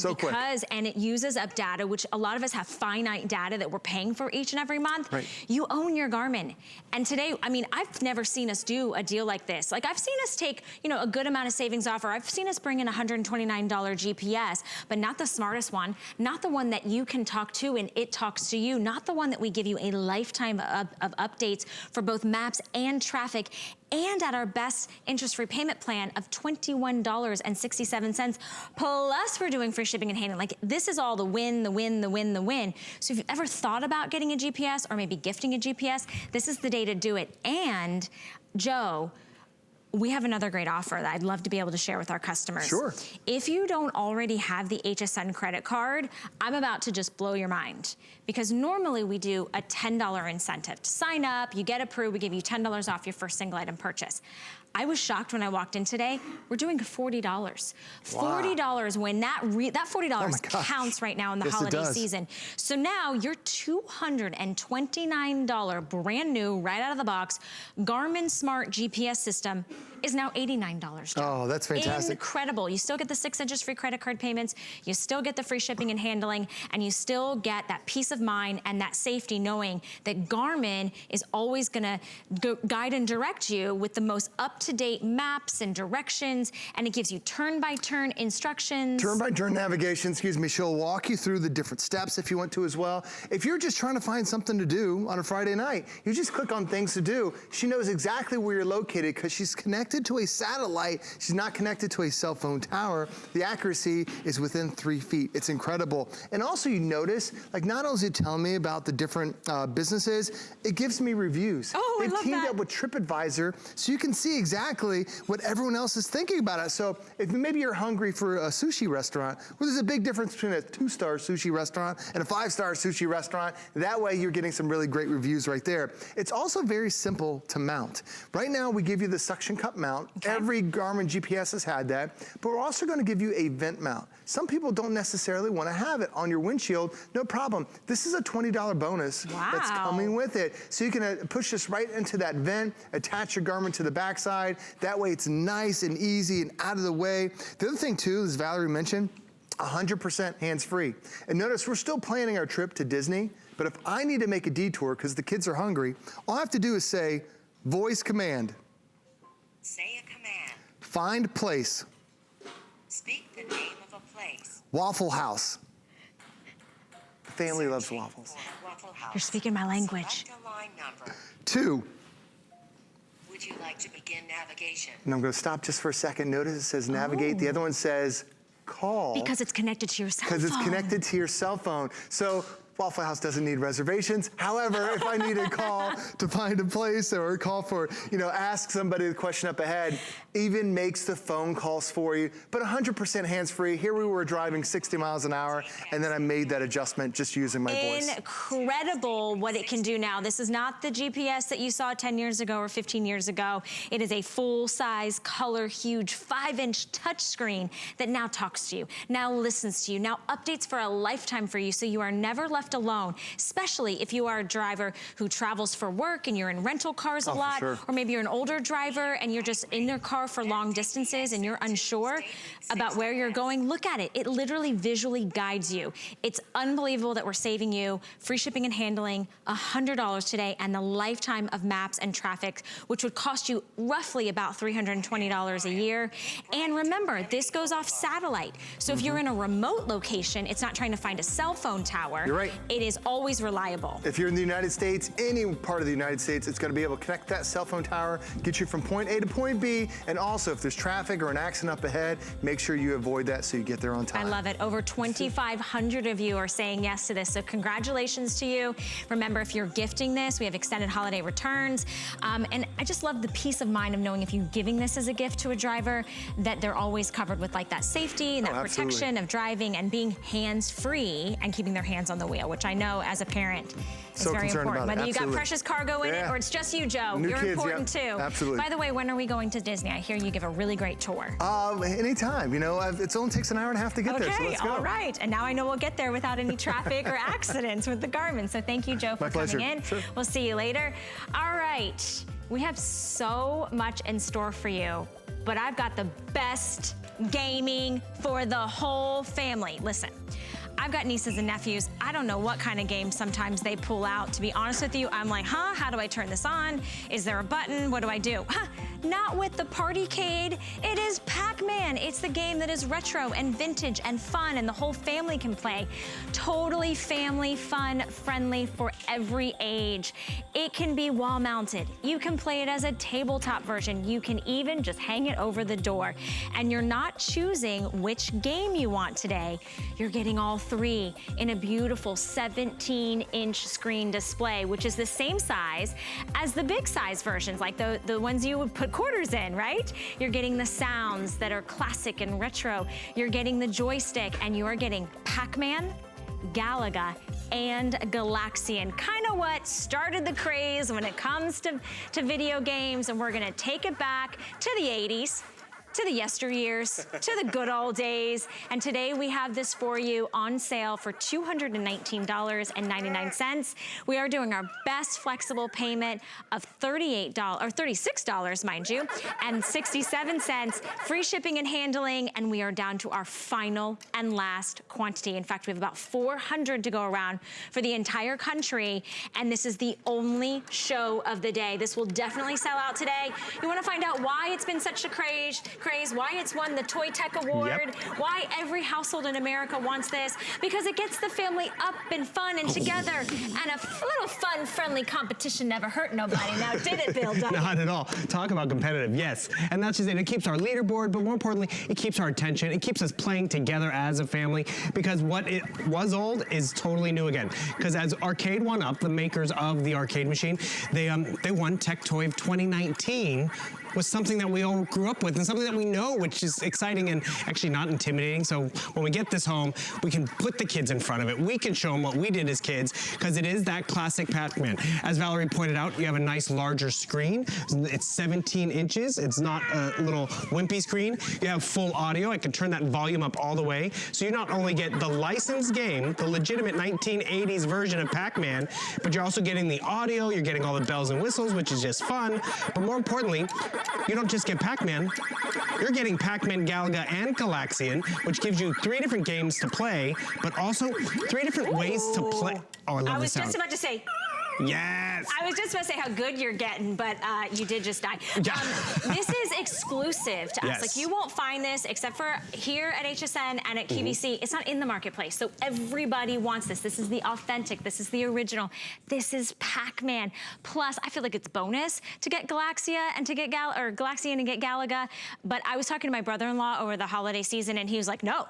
and it uses up data, which a lot of us have finite data that we're paying for each and every month. Right. You own your Garmin. And today, I mean, I've never seen us do a deal like this. Like I've seen us take, you know, a good amount of savings offer. I've seen us bring in $129 GPS, but not the smartest one, not the one that you can talk to and it talks to you, not the one that we give you a lifetime of updates for both maps and traffic, and at our best interest-free payment plan of $21.67. Plus, we're doing free shipping and handling. Like, this is all the win, the win, the win, the win. So if you've ever thought about getting a GPS or maybe gifting a GPS, this is the day to do it. And, Joe, we have another great offer that I'd love to be able to share with our customers. Sure. If you don't already have the Hsn Credit Card, I'm about to just blow your mind. Because normally we do a $10 incentive. To sign up, you get approved, we give you $10 off your first single item purchase. I was shocked when I walked in today. We're doing $40. Wow. $40 when that $40 counts right now in the holiday season. So now your $229 brand new, right out of the box, Garmin Smart GPS system is now $89. Oh, that's fantastic. Incredible. You still get the 6 interest-free credit card payments, you still get the free shipping and handling, and you still get that peace of mind and that safety knowing that Garmin is always gonna guide and direct you with the most up-to-date maps and directions, and it gives you turn-by-turn instructions. Turn-by-turn navigation, excuse me. She'll walk you through the different steps if you want to as well. If you're just trying to find something to do on a Friday night, you just click on things to do. She knows exactly where you're located because she's connected to a satellite. She's not connected to a cell phone tower. The accuracy is within 3 feet. It's incredible. And also you notice, like not only does it tell me about the different businesses, it gives me reviews. Oh, I love that. They've teamed up with TripAdvisor so you can see exactly what everyone else is thinking about it. So if maybe you're hungry for a sushi restaurant, well, there's a big difference between a 2-star sushi restaurant and a 5-star sushi restaurant. That way you're getting some really great reviews right there. It's also very simple to mount. Right now we give you the suction cup mount. Okay. Every Garmin GPS has had that, but we're also going to give you a vent mount. Some people don't necessarily want to have it on your windshield. No problem. This is a $20 bonus that's coming with it. So you can push this right into that vent, attach your Garmin to the backside. That way it's nice and easy and out of the way. The other thing too, as Valerie mentioned, 100% hands-free. And notice we're still planning our trip to Disney, but if I need to make a detour because the kids are hungry, all I have to do is say, voice command. Say a command. Find place. Speak the name of a place. Waffle House. The family loves waffles. Waffle House. You're speaking my language. Select a line number. 2. Would you like to begin navigation? And I'm going to stop just for a second. Notice it says navigate. The other one says call. Because it's connected to your cell phone. Because it's connected to your cell phone. So Waffle House doesn't need reservations. However, if I need a call to find a place or call for, ask somebody the question up ahead, even makes the phone calls for you, but 100% hands-free. Here we were driving 60 miles an hour, and then I made that adjustment just using my voice. Incredible what it can do now. This is not the GPS that you saw 10 years ago or 15 years ago. It is a full-size, color, huge 5-inch touchscreen that now talks to you, now listens to you, now updates for a lifetime for you, so you are never left alone, especially if you are a driver who travels for work and you're in rental cars a lot, sure. or maybe you're an older driver and you're just in your car for long distances and you're unsure about where you're going. Look at it. It literally visually guides you. It's unbelievable that we're saving you free shipping and handling, $100 today, and the lifetime of maps and traffic, which would cost you roughly about $320 a year. And remember, this goes off satellite. So if you're in a remote location, it's not trying to find a cell phone tower. You're right. It is always reliable. If you're in the United States, any part of the United States, it's gonna be able to connect that cell phone tower, get you from point A to point B, and also if there's traffic or an accident up ahead, make sure you avoid that so you get there on time. I love it. Over 2,500 of you are saying yes to this, so congratulations to you. Remember, if you're gifting this, we have extended holiday returns, and I just love the peace of mind of knowing if you're giving this as a gift to a driver, that they're always covered with like that safety and that protection of driving and being hands-free and keeping their hands on the wheel, which I know as a parent is very important. Whether you got precious cargo in it or it's just you, Joe, New you're kids, important too. Absolutely. By the way, when are we going to Disney? I hear you give a really great tour. Anytime, you know, it only takes an hour and a half to get there, so let's go. All right, and now I know we'll get there without any traffic or accidents with the Garmin. So thank you, Joe, for coming in. Sure. We'll see you later. All right, we have so much in store for you, but I've got the best gaming for the whole family. Listen. I've got nieces and nephews. I don't know what kind of games sometimes they pull out. To be honest with you, I'm like, how do I turn this on? Is there a button? What do I do? Not with the Partycade. It is Pac-Man. It's the game that is retro and vintage and fun, and the whole family can play. Totally family, fun, friendly for every age. It can be wall-mounted. You can play it as a tabletop version. You can even just hang it over the door. And you're not choosing which game you want today. You're getting all three in a beautiful 17-inch screen display, which is the same size as the big size versions, like the ones you would put quarters in, right? You're getting the sounds that are classic and retro. You're getting the joystick, and you're getting Pac-Man, Galaga, and Galaxian. Kind of what started the craze when it comes to video games, and we're gonna take it back to the 80s. To the yesteryears, to the good old days. And today we have this for you on sale for $219.99. We are doing our best flexible payment of $38, or $36, mind you, and 67 cents, free shipping and handling, and we are down to our final and last quantity. In fact, we have about 400 to go around for the entire country, and this is the only show of the day. This will definitely sell out today. You wanna find out why it's been such a craze, why it's won the Toy Tech Award, why every household in America wants this, because it gets the family up and fun and together, and a little fun, friendly competition never hurt nobody. Now, did it, Bill? Not at all. Talk about competitive, yes. And that's just it. It keeps our leaderboard, but more importantly, it keeps our attention. It keeps us playing together as a family, because what it was old is totally new again. Because as Arcade One Up, the makers of the arcade machine, they won Tech Toy of 2019, was something that we all grew up with and something that we know, which is exciting and actually not intimidating. So when we get this home, we can put the kids in front of it. We can show them what we did as kids, because it is that classic Pac-Man. As Valerie pointed out, you have a nice larger screen. It's 17 inches. It's not a little wimpy screen. You have full audio. I can turn that volume up all the way. So you not only get the licensed game, the legitimate 1980s version of Pac-Man, but you're also getting the audio, you're getting all the bells and whistles, which is just fun. But more importantly, you don't just get Pac-Man, you're getting Pac-Man, Galaga, and Galaxian, which gives you 3 different games to play, but also 3 different ways to play. Oh, I love this sound. I was just about to say, yes! I was just about to say how good you're getting, but you did just die. This is exclusive to us. Yes. Like, you won't find this except for here at HSN and at QVC. It's not in the marketplace, so everybody wants this. This is the authentic. This is the original. This is Pac-Man. Plus, I feel like it's bonus to get Galaxia and to get Galaxian and get Galaga. But I was talking to my brother-in-law over the holiday season, and he was like, no.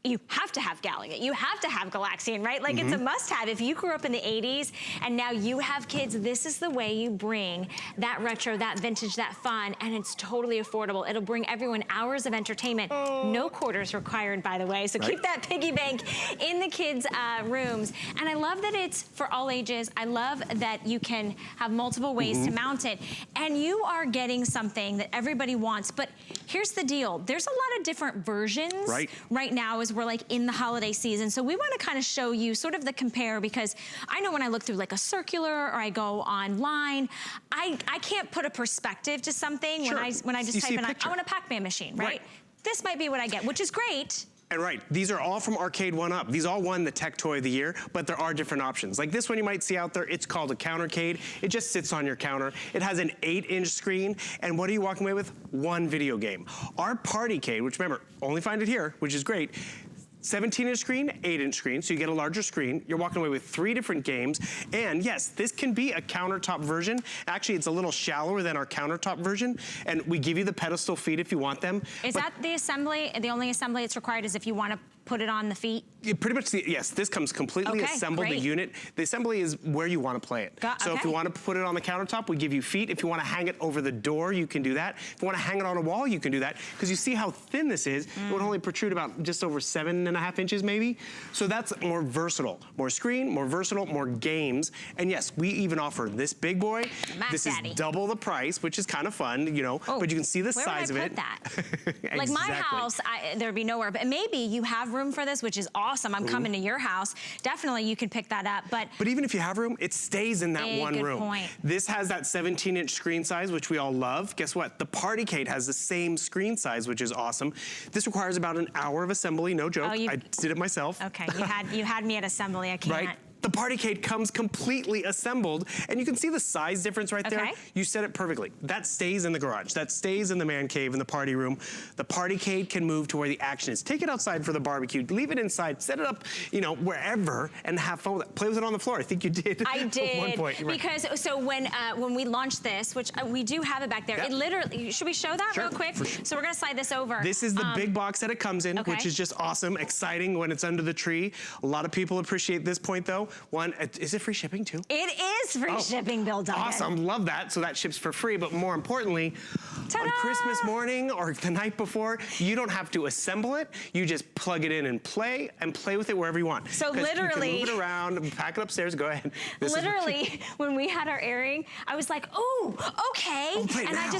you have to have Gallagher, you have to have Galaxian, right? Like it's a must-have. If you grew up in the 80s and now you have kids, this is the way you bring that retro, that vintage, that fun, and it's totally affordable. It'll bring everyone hours of entertainment. No quarters required, by the way, so keep that piggy bank in the kids' rooms. And I love that it's for all ages. I love that you can have multiple ways to mount it, and you are getting something that everybody wants. But here's the deal. There's a lot of different versions right now as we're like in the holiday season. So we want to kind of show you sort of the compare, because I know when I look through like a circular or I go online, I can't put a perspective to something when I just type in, I want a Pac-Man machine, right? This might be what I get, which is great. And these are all from Arcade 1-Up. These all won the Tech Toy of the Year, but there are different options. Like this one you might see out there, it's called a Countercade. It just sits on your counter. It has an 8-inch screen, and what are you walking away with? One video game. Our Partycade, which remember, only find it here, which is great, 17-inch screen, 8-inch screen, so you get a larger screen. You're walking away with 3 different games. And yes, this can be a countertop version. Actually, it's a little shallower than our countertop version. And we give you the pedestal feet if you want them. Is that the assembly? The only assembly it's required is if you want to put it on the feet? Pretty much, yes. This comes completely assembled, the unit. The assembly is where you want to play it. So if you want to put it on the countertop, we give you feet. If you want to hang it over the door, you can do that. If you want to hang it on a wall, you can do that. Because you see how thin this is. It would only protrude about just over 7.5 inches maybe. So that's more versatile. More screen, more versatile, more games. And yes, we even offer this big boy. This is double the price, which is kind of fun, you know. But you can see the size of it. Where would I put that? Like my house, there'd be nowhere. But maybe you have room for this, which is awesome. I'm coming to your house. Definitely you can pick that up. But even if you have room, it stays in that one room. Point. This has that 17-inch screen size, which we all love. Guess what? The Partycade has the same screen size, which is awesome. This requires about an hour of assembly, no joke. I did it myself. Okay, you had me at assembly. I can't. Right? The Partycade comes completely assembled, and you can see the size difference right there. You said it perfectly. That stays in the garage. That stays in the man cave, in the party room. The Partycade can move to where the action is. Take it outside for the barbecue. Leave it inside. Set it up, you know, wherever, and have fun with it. Play with it on the floor. I think you did. I did. At one point. Because so when we launched this, which we do have it back there, it literally. Should we show that real quick? So we're gonna slide this over. This is the big box that it comes in, which is just awesome, exciting when it's under the tree. A lot of people appreciate this point though. One, is it free shipping too? It is free shipping, Bill Duggan. Awesome, love that. So that ships for free, but more importantly, on Christmas morning or the night before, you don't have to assemble it. You just plug it in and play with it wherever you want. So literally, you can move it around, pack it upstairs. Go ahead. Literally, when we had our airing, I was like, "Oh, okay," and I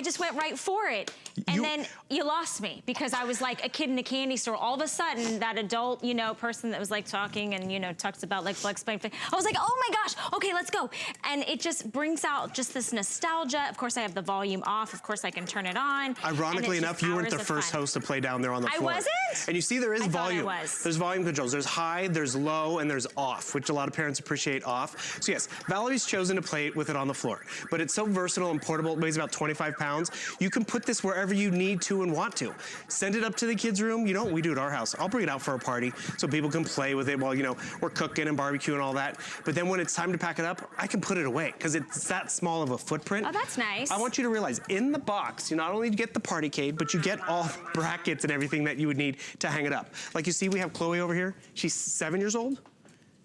just went right for it. And then you lost me because I was like a kid in a candy store. All of a sudden, that adult, you know, person that was like talking and, you know, talks about like flex play. I was like, oh my gosh, okay, let's go. And it just brings out just this nostalgia. Of course, I have the volume off. Of course, I can turn it on. Ironically enough, you weren't the first host to play down there on the floor. I wasn't? And you see there is volume. I was. There's volume controls. There's high, there's low, and there's off, which a lot of parents appreciate off. So yes, Valerie's chosen to play with it on the floor. But it's so versatile and portable. It weighs about 25 pounds. You can put this wherever you need to and want to. Send it up to the kids' room. You know what we do at our house? I'll bring it out for a party so people can play with it while, you know, we're cooking and barbecuing and all that. But then when it's time to pack it up, I can put it away because it's that small of a footprint. Oh, that's nice. I want you to realize in the box, you not only get the Partycade, but you get all the brackets and everything that you would need to hang it up. Like you see, we have Chloe over here. She's 7 years old.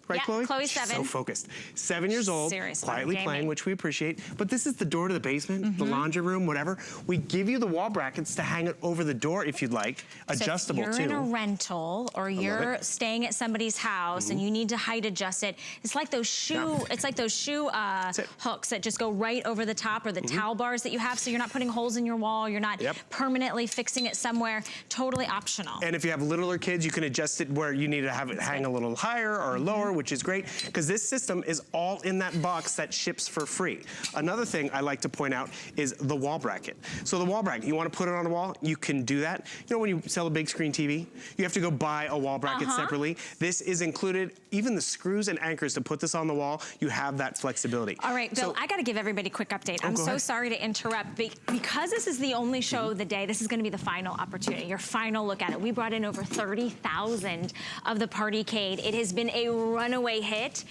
Right, yeah, Chloe? Chloe's 7. So focused. 7 years old, Seriously, quietly playing, which we appreciate. But this is the door to the basement, the laundry room, whatever. We give you the wall brackets to hang it over the door if you'd like. Adjustable too. too. If you're in a rental or you're staying at somebody's house and you need to height adjust it, it's like those shoe. It's like those shoe hooks that just go right over the top, or the towel bars that you have, so you're not putting holes in your wall. You're not permanently fixing it somewhere. Totally optional. And if you have littler kids, you can adjust it where you need to have it hang a little higher or lower, which is great. Because this system is all in that box that ships for free. Another thing I like to point out is the wall bracket. So the wall bracket, you want to put it on a wall, you can do that. You know when you sell a big screen TV, you have to go buy a wall bracket separately. This is included, even the screws and anchors to put this on the wall, you have that flexibility. All right, Bill, I got to give everybody a quick update. I'm so sorry to interrupt, but because this is the only show of the day, this is going to be the final opportunity, your final look at it. We brought in over 30,000 of the Partycade. It has been a runaway hit.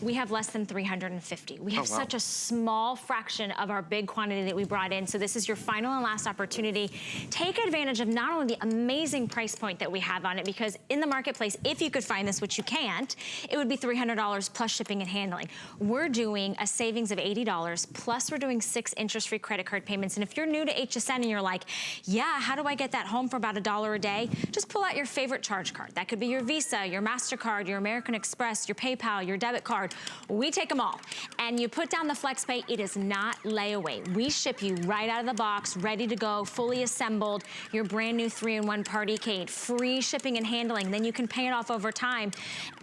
we have less than 350. We have Oh, wow. such a small fraction of our big quantity that we brought in. So this is your final and last opportunity. Take advantage of not only the amazing price point that we have on it, because in the marketplace, if you could find this, which you can't, it would be $300 plus shipping and handling. We're doing a savings of $80, plus we're doing 6 interest-free credit card payments. And if you're new to HSN and you're like, yeah, how do I get that home for about $1 a day? Just pull out your favorite charge card. That could be your Visa, your MasterCard, your American Express, your PayPal, your debit card. We take them all. And you put down the FlexPay, it is not layaway. We ship you right out of the box, ready to go, fully assembled, your brand new 3-in-1 Partycade, free shipping and handling. Then you can pay it off over time.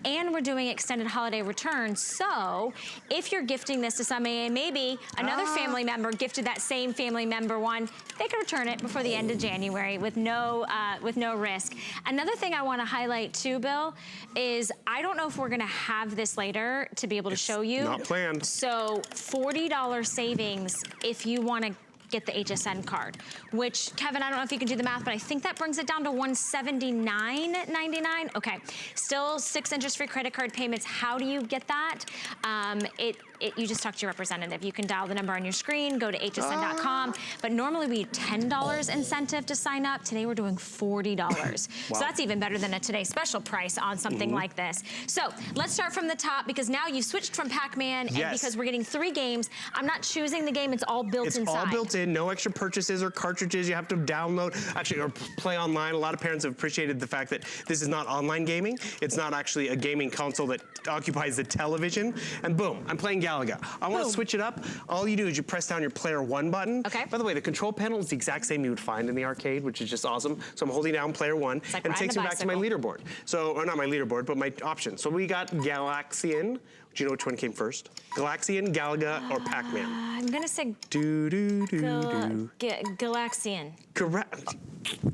And we're doing extended holiday returns. So if you're gifting this to somebody and maybe another family member gifted that same family member one, they can return it before the end of January with no risk. Another thing I want to highlight too, Bill, is I don't know if we're going to have this later to be able to show you. Not planned. So $40 savings if you want to get the Hsn card, which, Kevin, I don't know if you can do the math, but I think that brings it down to $179.99. Okay, still 6 interest-free credit card payments. How do you get that? You just talk to your representative. You can dial the number on your screen, go to hsn.com, but normally we $10 incentive to sign up. Today we're doing $40. So that's even better than a Today Special price on something like this. So let's start from the top, because now you've switched from Pac-Man, and because we're getting 3 games, I'm not choosing the game, it's all built inside. It's all built in, no extra purchases or cartridges you have to download, actually, or play online. A lot of parents have appreciated the fact that this is not online gaming. It's not actually a gaming console that occupies the television. And boom, I'm playing Galaga. I want to switch it up. All you do is you press down your player 1 button. Okay. By the way, the control panel is the exact same you would find in the arcade, which is just awesome. So I'm holding down player 1, like and it takes me back to my leaderboard. So, or not my leaderboard, but my options. So we got Galaxian. Do you know which one came first? Galaxian, Galaga, or Pac-Man? I'm gonna say Galaxian. Correct.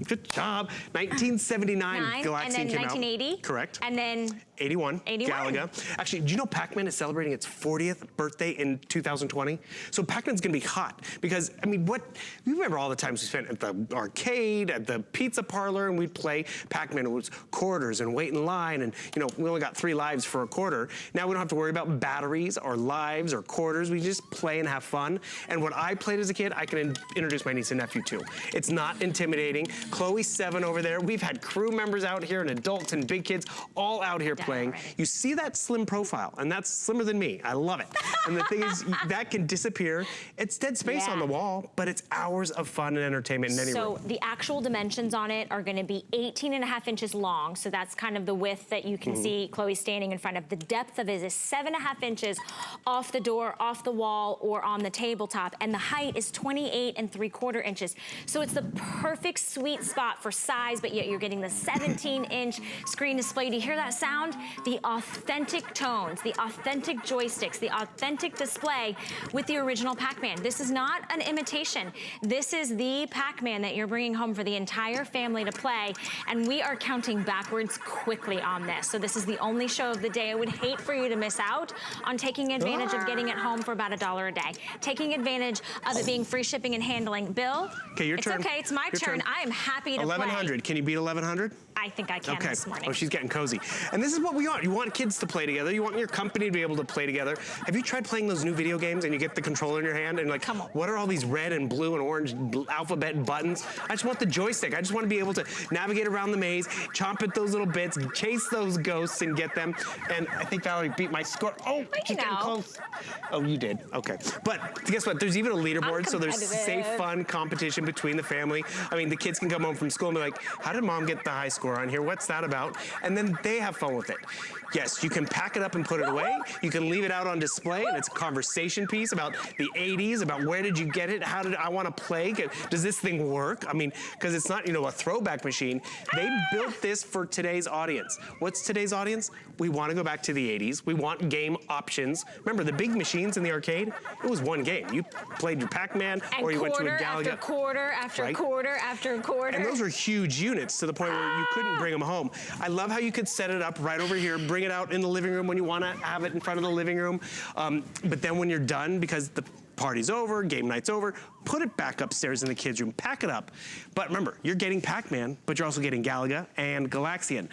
Good job. 1979, Galaxian and then came 1980. out. Correct. And then 81, 81. Galaga. Actually, do you know Pac-Man is celebrating its 40th birthday in 2020? So Pac-Man's gonna be hot because, I mean, you remember all the times we spent at the arcade, at the pizza parlor, and we'd play Pac-Man. It was quarters and wait in line, and we only got 3 lives for a quarter. Now we don't have to worry about batteries or lives or quarters. We just play and have fun. And what I played as a kid, I can introduce my niece and nephew to. It's not intimidating. Chloe's 7 over there. We've had crew members out here and adults and big kids all out here playing. You see that slim profile, and that's slimmer than me. I love it. And the thing is, that can disappear. It's dead space on the wall, but it's hours of fun and entertainment in any room. So the actual dimensions on it are gonna be 18.5 inches long. So that's kind of the width that you can see Chloe standing in front of. The depth of it is 7.5 inches off the door, off the wall, or on the tabletop. And the height is 28.75 inches. So it's the perfect sweet spot for size, but yet you're getting the 17-inch screen display. Do you hear that sound? The authentic tones, the authentic joysticks, the authentic display with the original Pac-Man. This is not an imitation. This is the Pac-Man that you're bringing home for the entire family to play. And we are counting backwards quickly on this. So this is the only show of the day. I would hate for you to miss out on taking advantage of getting it home for about $1 a day. Taking advantage of it being free shipping and handling. Bill, okay, your turn. It's okay, it's my turn. I am happy to 1100. Can you beat 1100? I think I can this morning. Oh, she's getting cozy. And this is what we want. You want kids to play together. You want your company to be able to play together. Have you tried playing those new video games and you get the controller in your hand and like, what are all these red and blue and orange alphabet buttons? I just want the joystick. I just want to be able to navigate around the maze, chomp at those little bits, chase those ghosts and get them. And I think Valerie beat my score. Oh, she's getting close. Oh, you did. Okay. But guess what? There's even a leaderboard, so there's safe, fun competition between the family. I mean, the kids can come home from school and be like, how did mom get the high score on here? What's that about? And then they have fun with it. Yes, you can pack it up and put it away. You can leave it out on display, and it's a conversation piece about the 80s, about where did you get it? How did I want to play? Does this thing work? I mean, because it's not, a throwback machine. They built this for today's audience. What's today's audience? We want to go back to the 80s. We want game options. Remember, the big machines in the arcade, it was one game. You played your Pac-Man, or you went to a Galaga. After quarter, after quarter, after quarter. And those are huge units to the point where you couldn't bring them home. I love how you could set it up right over here, bring it out in the living room when you want to have it in front of the living room. But then when you're done, because the party's over, game night's over, put it back upstairs in the kids' room, pack it up. But remember, you're getting Pac-Man, but you're also getting Galaga and Galaxian.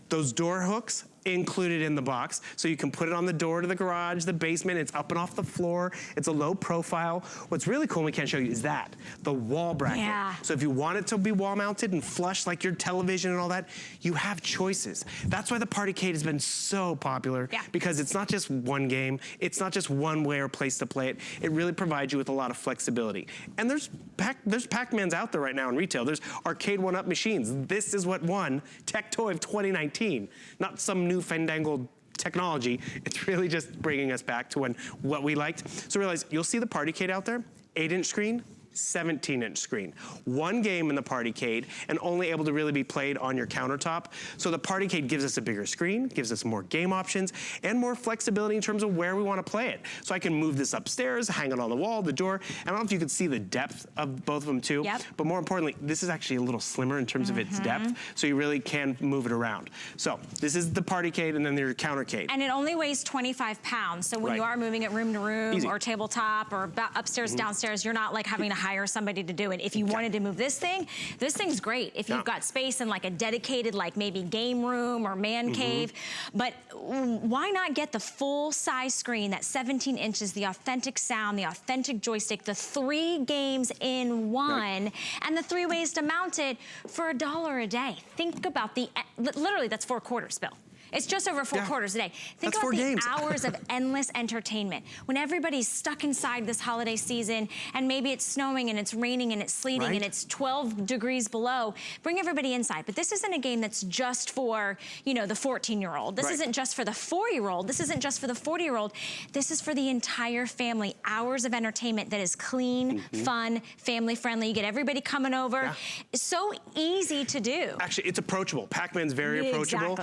Those door hooks, included in the box. So you can put it on the door to the garage, the basement, it's up and off the floor, it's a low profile. What's really cool, and we can't show you, is that, the wall bracket. Yeah. So if you want it to be wall mounted and flush like your television and all that, you have choices. That's why the Partycade has been so popular, because it's not just one game, it's not just one way or place to play it. It really provides you with a lot of flexibility. And there's Pac-Mans out there right now in retail. There's arcade one-up machines. This is what won Tech Toy of 2019, not some new fandangled technology. It's really just bringing us back to what we liked. So realize, you'll see the Partycade out there, 8-inch screen, 17-inch screen. One game in the Partycade and only able to really be played on your countertop. So the Partycade gives us a bigger screen, gives us more game options, and more flexibility in terms of where we want to play it. So I can move this upstairs, hang it on the wall, the door. I don't know if you can see the depth of both of them too, but more importantly, this is actually a little slimmer in terms of its depth, so you really can move it around. So this is the Partycade and then your Countercade. And it only weighs 25 pounds, so when you are moving it room to room or tabletop or upstairs, downstairs, you're not like having to hire somebody to do it. If you wanted to move this thing's great. If you've got space in like a dedicated, like maybe game room or man cave, but why not get the full size screen, that 17 inches, the authentic sound, the authentic joystick, the 3 games in one, and the 3 ways to mount it for $1 a day. Think about literally that's 4 quarters, Bill. It's just over 4 quarters a day. Think about the hours of endless entertainment. When everybody's stuck inside this holiday season and maybe it's snowing and it's raining and it's sleeting and it's 12 degrees below, bring everybody inside. But this isn't a game that's just for, you know, the 14-year-old. This isn't just for the 4-year-old. This isn't just for the 40-year-old. This is for the entire family. Hours of entertainment that is clean, fun, family-friendly. You get everybody coming over. It's so easy to do. Actually, it's approachable. Pac-Man's very approachable.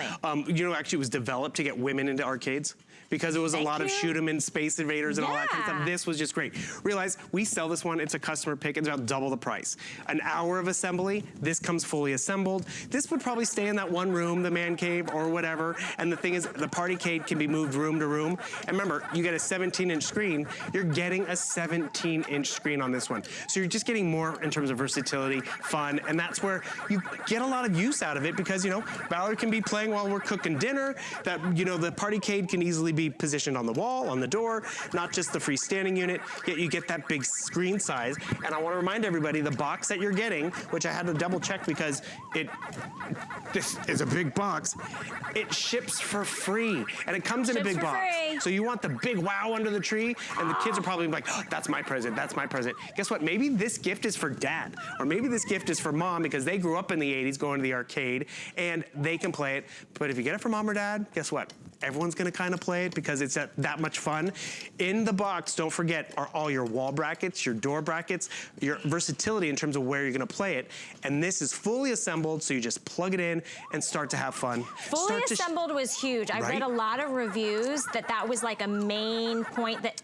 You know, actually, it was developed to get women into arcades because it was a lot of shoot 'em in Space Invaders and all that kind of stuff. This was just great. Realize, we sell this one, it's a customer pick, it's about double the price. An hour of assembly, this comes fully assembled. This would probably stay in that one room, the man cave or whatever, and the thing is, the Partycade can be moved room to room. And remember, you get a 17-inch screen, you're getting a 17-inch screen on this one. So you're just getting more in terms of versatility, fun, and that's where you get a lot of use out of it because, you know, Valerie can be playing while we're cooking dinner, that, you know, the Partycade can easily be positioned on the wall, on the door, not just the freestanding unit, yet you get that big screen size. And I want to remind everybody, the box that you're getting, which I had to double check because this is a big box, it ships for free. And it comes in a big box. So you want the big wow under the tree, and the kids are probably like, oh, that's my present, that's my present. Guess what? Maybe this gift is for dad, or maybe this gift is for mom because they grew up in the 80s going to the arcade, and they can play it. But if you get it for mom or dad, guess what? Everyone's gonna kind of play it because it's that much fun. In the box, don't forget, are all your wall brackets, your door brackets, your versatility in terms of where you're gonna play it. And this is fully assembled, so you just plug it in and start to have fun. Fully assembled was huge. I read a lot of reviews that was like a main point that,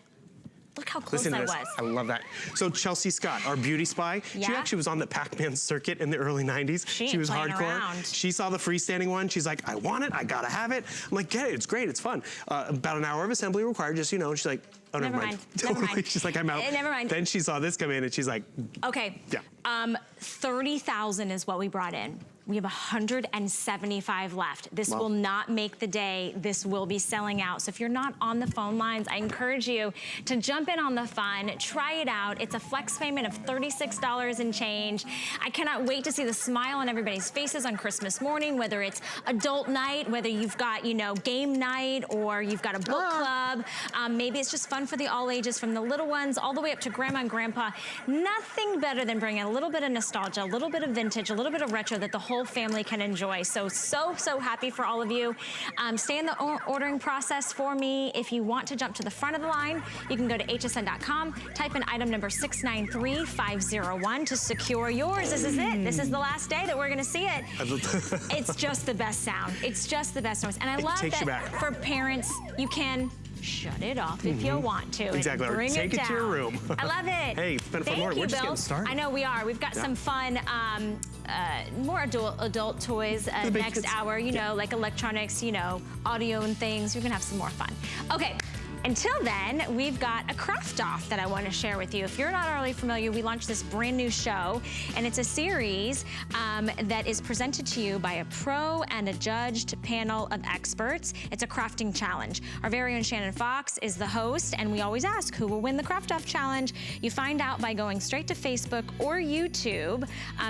look how close Listen I to this. was. I love that. So Chelsea Scott, our beauty spy, she actually was on the Pac-Man circuit in the early 90s. She was playing hardcore. around. She saw the freestanding one. She's like, I want it. I gotta have it. I'm like, get it. It's great. It's fun. About an hour of assembly required, just so you know. She's like, oh, never mind. Never mind. She's like, I'm out. Never mind. Then she saw this come in and she's like, okay. 30,000 is what we brought in. We have 175 left. This will not make the day. This will be selling out. So if you're not on the phone lines, I encourage you to jump in on the fun, try it out. It's a flex payment of $36 and change. I cannot wait to see the smile on everybody's faces on Christmas morning, whether it's adult night, whether you've got, you know, game night, or you've got a book club. Maybe it's just fun for the all ages, from the little ones all the way up to grandma and grandpa. Nothing better than bringing a little bit of nostalgia, a little bit of vintage, a little bit of retro that the whole family can enjoy. So happy for all of you. Stay in the ordering process for me. If you want to jump to the front of the line, you can go to hsn.com, type in item number 693501 to secure yours. This is it. This is the last day that we're going to see it. It's just the best sound. It's just the best noise. And I love that for parents, you can shut it off if you want to. Exactly. And bring Take it to your room. I love it. Hey, it's been a fun morning. We're just getting started. I know we are. We've got some fun, more adult toys next hour, you know, like electronics, you know, audio and things. We're going to have some more fun. Okay. Until then, we've got a craft off that I want to share with you. If you're not already familiar, we launched this brand new show, and it's a series that is presented to you by a pro and a judged panel of experts. It's a crafting challenge. Our very own Shannon Fox is the host, and we always ask who will win the craft off challenge. You find out by going straight to Facebook or YouTube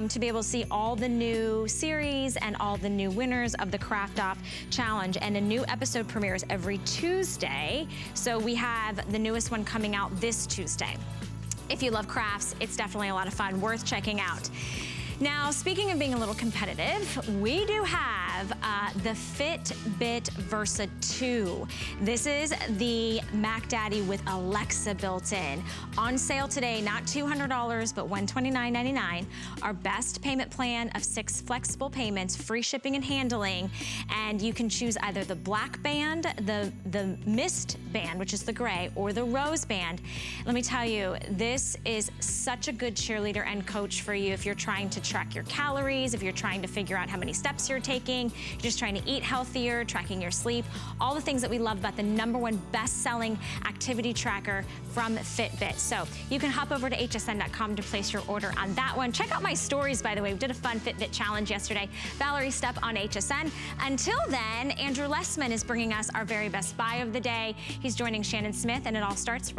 to be able to see all the new series and all the new winners of the craft off challenge. And a new episode premieres every Tuesday. So we have the newest one coming out this Tuesday. If you love crafts, it's definitely a lot of fun, worth checking out. Now, speaking of being a little competitive, we do have the Fitbit Versa 2. This is the Mac Daddy with Alexa built in. On sale today, not $200, but $129.99. Our best payment plan of 6 flexible payments, free shipping and handling, and you can choose either the black band, the mist band, which is the gray, or the rose band. Let me tell you, this is such a good cheerleader and coach for you if you're trying to track your calories, if you're trying to figure out how many steps you're taking, you're just trying to eat healthier, tracking your sleep, all the things that we love about the #1 best-selling activity tracker from Fitbit. So you can hop over to hsn.com to place your order on that one. Check out my stories, by the way. We did a fun Fitbit challenge yesterday. Valerie Stepp on HSN. Until then, Andrew Lessman is bringing us our very best buy of the day. He's joining Shannon Smith, and it all starts